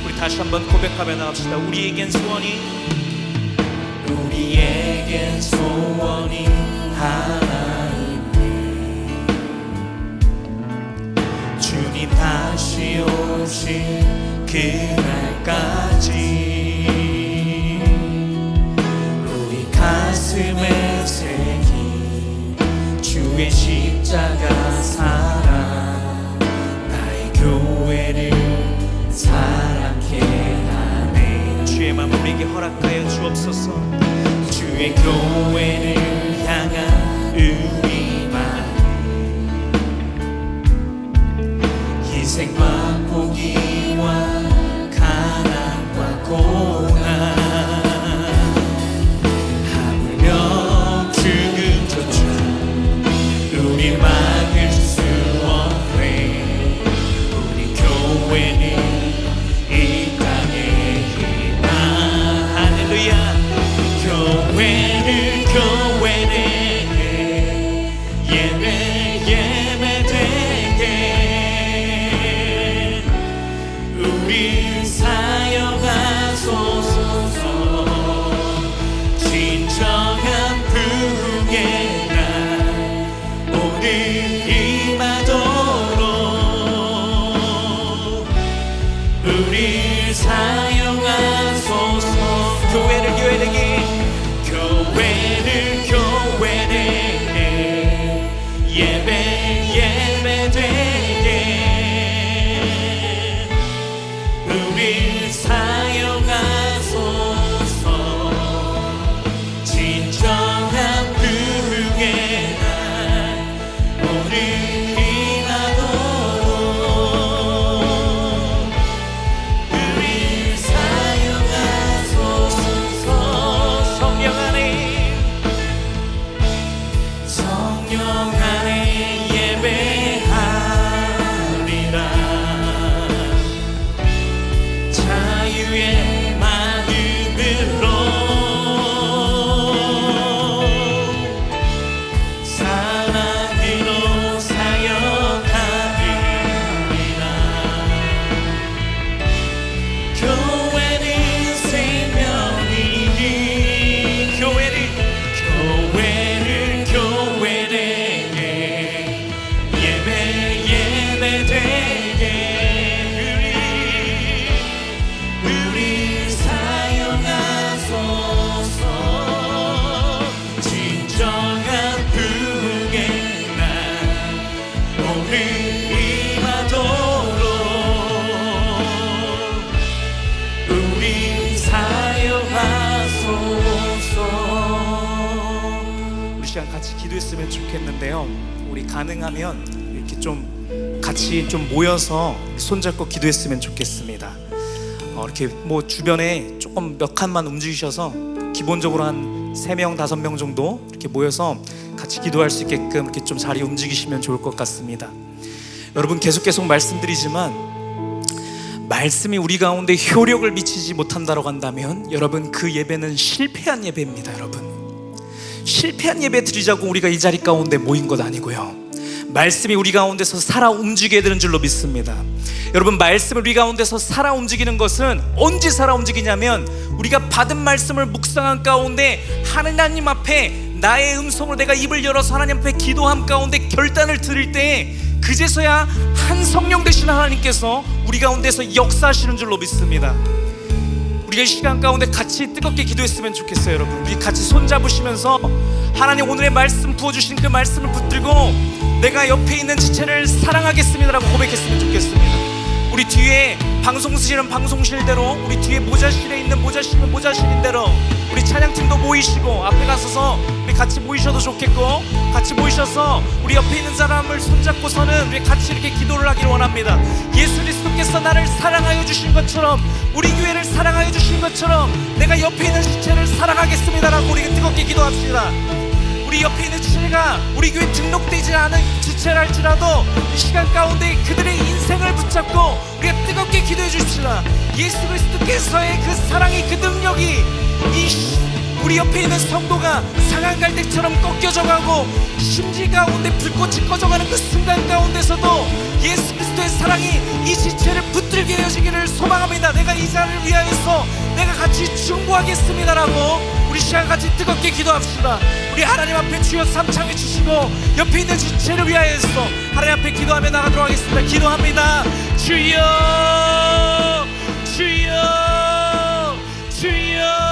Speaker 1: 우리 다시 한번 고백하며 나갑시다. 우리에겐 소원이 하나 있네. 주님 다시 오실 그날까지 우리 가슴에 새긴 주의 십자가 사랑, 나의 교회를 사랑케 하네. 주의 마음 우리에게 허락하여 주옵소서. 주의 교회를 향한 우리만 희생과 포기와 가난과 고난, 하물며 죽음조차 우리 막을 수 없네. 우리 교회는 이 땅의 희망. 할렐루야. 교회를 예배되게 우리 사용하소서. 진정한 부흥의 날 오늘 임하도록 우리 사용하소서. 교회를 교회되게 예배되게 우리 사용하소서. 진정한 부흥의 날 오늘 임하도록 우리 사용하소서. 성령 안에 예배하리라. 자유의 마음으로 사랑으로 사역하리라. 교회는 생명이니 교회를 교회되게 예배되게 우리 사용하소서. 진정한 부흥의 날 오늘 임하도록 우리 사용하소서. 우리 시간 같이 기도했으면 좋겠는데요. 우리 가능하면 이렇게 좀 같이 좀 모여서 손잡고 기도했으면 좋겠습니다. 이렇게 뭐 주변에 조금 몇 칸만 움직이셔서 기본적으로 한 3명, 5명 정도 이렇게 모여서 같이 기도할 수 있게끔 이렇게 좀 자리 움직이시면 좋을 것 같습니다. 여러분 계속 말씀드리지만 말씀이 우리 가운데 효력을 미치지 못한다고 한다면 여러분 그 예배는 실패한 예배입니다. 여러분 실패한 예배 드리자고 우리가 이 자리 가운데 모인 것 아니고요, 말씀이 우리 가운데서 살아 움직여야 되는 줄로 믿습니다. 여러분 말씀을 우리 가운데서 살아 움직이는 것은 언제 살아 움직이냐면 우리가 받은 말씀을 묵상한 가운데 하나님 앞에 나의 음성으로 내가 입을 열어서 하나님 앞에 기도함 가운데 결단을 드릴 때 그제서야 한 성령 되시는 하나님께서 우리 가운데서 역사하시는 줄로 믿습니다. 우리가 이 시간 가운데 같이 뜨겁게 기도했으면 좋겠어요. 여러분 우리 같이 손잡으시면서 하나님 오늘의 말씀 부어주신 그 말씀을 붙들고 내가 옆에 있는 지체를 사랑하겠습니다 라고 고백했으면 좋겠습니다. 우리 뒤에 방송실은 방송실대로, 우리 뒤에 모자실에 있는 모자실은 모자실인 대로 우리 찬양팀도 모이시고 앞에 가서서 우리 같이 모이셔도 좋겠고, 같이 모이셔서 우리 옆에 있는 사람을 손잡고서는 우리 같이 이렇게 기도를 하기를 원합니다. 예수 그리스도께서 나를 사랑하여 주신 것처럼, 우리 교회를 사랑하여 주신 것처럼 내가 옆에 있는 지체를 사랑하겠습니다 라고 우리 뜨겁게 기도합시다. 우리 옆에 있는 지체가 우리 교회 등록되지 않은 지체라 할지라도 이 시간 가운데 그들의 인생을 붙잡고 우리가 뜨겁게 기도해 주십시다. 예수 그리스도께서의 그 사랑이, 그 능력이 우리 옆에 있는 성도가 상한 갈대처럼 꺾여져 가고 심지 가운데 불꽃이 꺼져가는 그 순간 가운데서도 예수 그리스도의 사랑이 이 지체를 붙들게 되어지기를 소망합니다. 내가 이 자를 위하여서 내가 같이 중보하겠습니다라고 우리 시간 같이 뜨겁게 기도합시다. 우리 하나님 앞에 주여 삼창해 주시고 옆에 있는 지체를 위하여서 하나님 앞에 기도하며 나가도록 하겠습니다. 기도합니다. 주여 주여 주여.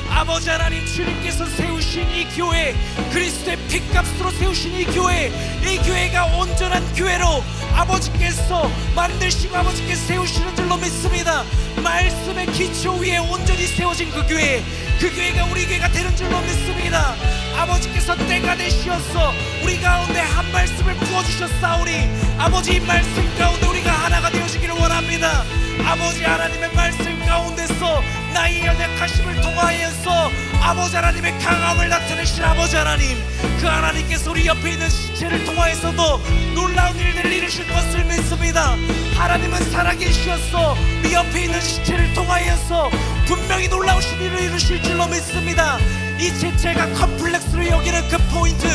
Speaker 1: 아버지 하나님, 주님께서 세우신 이 교회, 그리스도의 피값으로 세우신 이 교회가 온전한 교회로 아버지께서 만드시고 아버지께서 세우시는 줄로 믿습니다. 말씀의 기초 위에 온전히 세워진 그 교회가 우리 교회가 되는 줄로 믿습니다. 아버지께서 때가 되시어서 우리 가운데 한 말씀을 부어주셨사오니 아버지 이 말씀 가운데 우리가 하나가 되어지기를 원합니다. 아버지 하나님의 말씀 가운데서 나의 연약하심을 통하여서 아버지 하나님의 강함을 나타내신 아버지 하나님, 그 하나님께서 우리 옆에 있는 시체를 통하여서도 놀라운 일들을 이루실 것을 믿습니다. 하나님은 살아계시어서 우리 옆에 있는 시체를 통하여서 분명히 놀라우신 일을 이루실 줄로 믿습니다. 이 지체가 컴플렉스로 여기는 그 포인트,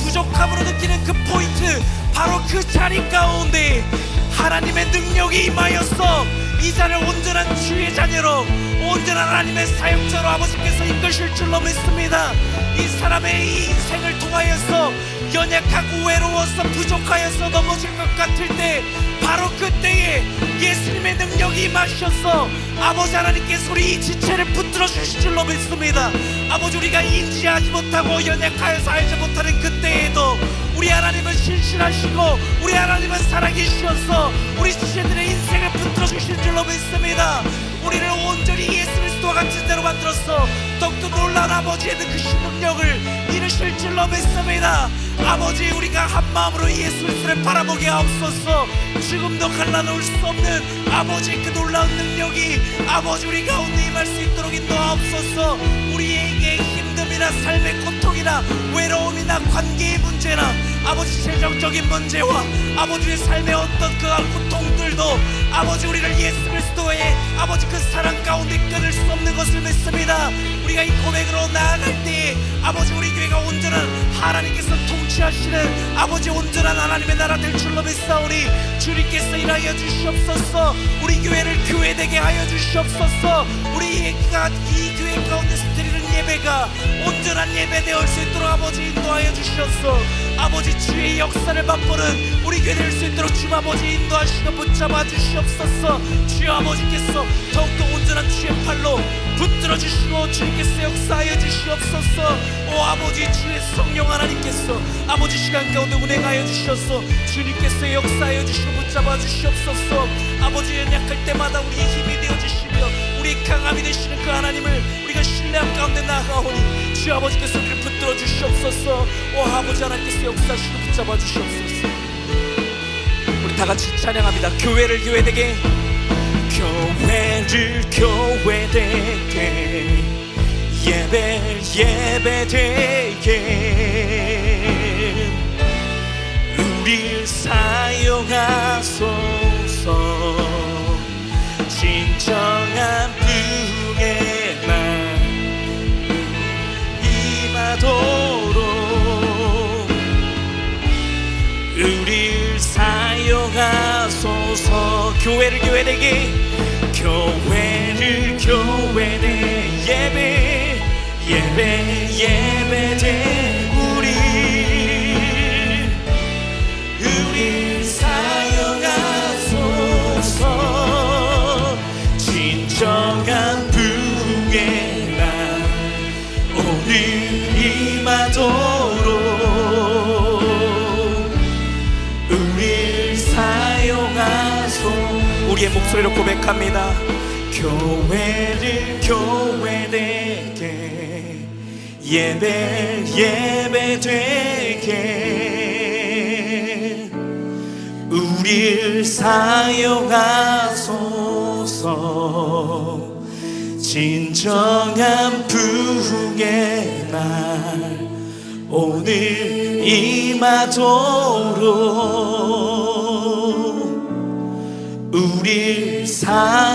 Speaker 1: 부족함으로 느끼는 그 포인트, 바로 그 자리 가운데 하나님의 능력이 임하여서 이 자를 온전한 주의 자녀로, 온전한 하나님의 사역자로 아버지께서 이끄실 줄로 믿습니다. 이 사람의 이 인생을 통하여서 연약하고 외로워서 부족하여서 넘어질 것 같을 때, 바로 그때에 예수님의 능력이 임하셔서 아버지 하나님께서 우리 이 지체를 붙들어 주실 줄로 믿습니다. 아버지, 우리가 인지하지 못하고 연약하여서 알지 못하는 그때에도 우리 하나님은 신실하시고 우리 하나님은 살아계시어서 우리 지체들의 인생을 붙들어 주실 줄로 믿습니다. 우리를 온전히 예수 그리스도와 같은 자로 만들어서 더욱더 놀라운 아버지의 그 신능력을 이루실 줄로 믿습니다. 아버지, 우리가 한 마음으로 예수 그리스도를 바라보게 하옵소서. 지금도 갈라놓을 수 없는 아버지 그 놀라운 능력이 아버지 우리 가운데 임할 수 있도록 인도하옵소서. 우리에게 힘듦이나 삶의 고통이나 외로움이나 관계의 문제나 아버지 재정적인 문제와 아버지의 삶의 어떤 그 고통들도 아버지 우리를 예수 그리스도의 아버지 그 사랑 가운데 끊을 수 없는 것을 믿습니다. 우리가 이 고백으로 나아갈 때 아버지 우리 교회가 온전한 하나님께서 통치하시는 아버지 온전한 하나님의 나라 될 줄로 믿사오니 주님께서 일하여 주시옵소서. 우리 교회를 교회되게 하여 주시옵소서. 우리가 이 교회 가운데서 드리는 예배가 온전한 예배 되어 수 있도록 아버지 인도하여 주시옵소서. 아버지 주의 역사를 맛보는 우리 교회 될 수 있도록 주 아버지 인도하시고 붙잡아 주시옵소서. 주여 아버지께서 더욱더 온전한 주의 팔로 붙들어 주시고 주님께서 역사하여 주시옵소서. 오 아버지, 주의 성령 하나님께서 아버지 시간 가운데 운행하여 주셔서 주님께서 역사하여 주시고 붙잡아 주시옵소서. 아버지, 연약할 때마다 우리의 힘이 되어 주시며 우리의 강함이 되시는 그 하나님을 우리가 신뢰한 가운데 나아가오니 주 아버지께서 우리를 붙들어 주시옵소서. 오 아버지 하나님께서 역사하시고 붙잡아 주시옵소서. 우리 다 같이 찬양합니다. 교회를 교회되게, 교회를 교회되게, 예배를 예배되게 우릴 사용하소서. 진정한 부흥의 날 임하도록 우릴 사용하소서. 교회를 교회되게, 교회를 교회되 예배 예배되 우릴 사용하소서. 진정한 부흥의 날 오늘 임하도록 우릴 사용하소서. 우리의 목소리로 고백합니다. 교회를 교회되게, 예배 예배되게 우릴 사용하소서. 진정한 부흥의 날 오늘 임하도록 우릴 사용하소서.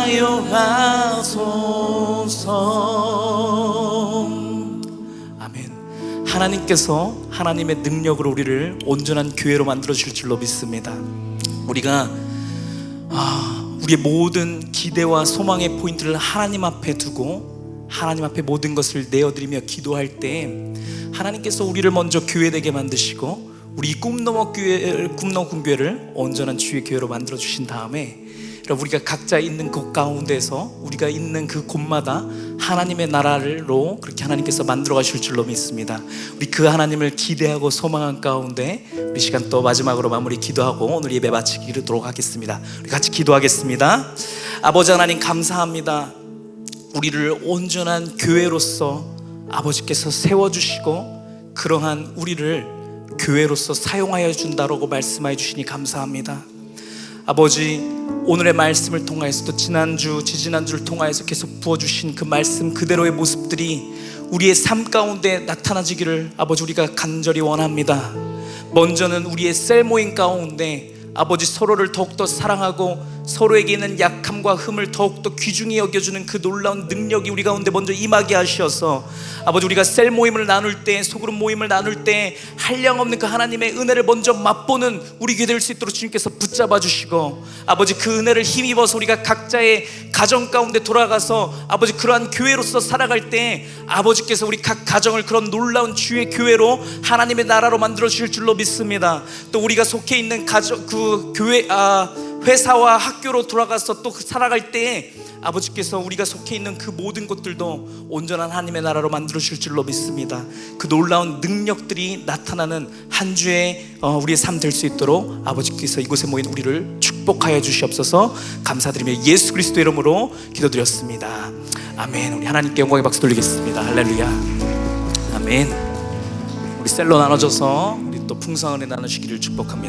Speaker 1: 아멘. 하나님께서
Speaker 2: 하나님의 능력으로 우리를 온전한 교회로 만들어 주실 줄로 믿습니다. 우리가 우리의 모든 기대와 소망의 포인트를 하나님 앞에 두고 하나님 앞에 모든 것을 내어드리며 기도할 때 하나님께서 우리를 먼저 교회되게 만드시고 우리 꿈너머 교회를 온전한 주의 교회로 만들어 주신 다음에 우리가 각자 있는 곳 가운데서 우리가 있는 그 곳마다 하나님의 나라로 그렇게 하나님께서 만들어 가실 줄로 믿습니다. 우리 그 하나님을 기대하고 소망한 가운데 우리 시간 또 마지막으로 마무리 기도하고 오늘 예배 마치기 이르도록 하겠습니다. 우리 같이 기도하겠습니다. 아버지 하나님 감사합니다. 우리를 온전한 교회로서 아버지께서 세워주시고 그러한 우리를 교회로서 사용하여 준다라고 말씀하여 주시니 감사합니다. 아버지, 오늘의 말씀을 통하여서도 지난주, 지지난주를 통하여서 계속 부어주신 그 말씀 그대로의 모습들이 우리의 삶 가운데 나타나지기를 아버지 우리가 간절히 원합니다. 먼저는 우리의 셀 모임 가운데 아버지 서로를 더욱더 사랑하고 서로에게 있는 약함과 흠을 더욱더 귀중히 여겨주는 그 놀라운 능력이 우리 가운데 먼저 임하게 하셔서 아버지 우리가 셀 모임을 나눌 때, 소그룹 모임을 나눌 때 한량없는 그 하나님의 은혜를 먼저 맛보는 우리 교회 될 수 있도록 주님께서 붙잡아 주시고 아버지 그 은혜를 힘입어서 우리가 각자의 가정 가운데 돌아가서 아버지 그러한 교회로서 살아갈 때 아버지께서 우리 각 가정을 그런 놀라운 주의 교회로 하나님의 나라로 만들어 주실 줄로 믿습니다. 또 우리가 속해 있는 가정, 그 교회, 회사와 학교로 돌아가서 또 살아갈 때 아버지께서 우리가 속해 있는 그 모든 것들도 온전한 하나님의 나라로 만들어 주실 줄로 믿습니다. 그 놀라운 능력들이 나타나는 한 주의 우리의 삶 될 수 있도록 아버지께서 이곳에 모인 우리를 축복하여 주시옵소서. 감사드리며 예수 그리스도 이름으로 기도드렸습니다. 아멘. 우리 하나님께 영광의 박수 돌리겠습니다. 할렐루야. 아멘. 우리 셀로 나눠져서 우리 또 풍성한 은혜 나누시기를 축복합니다.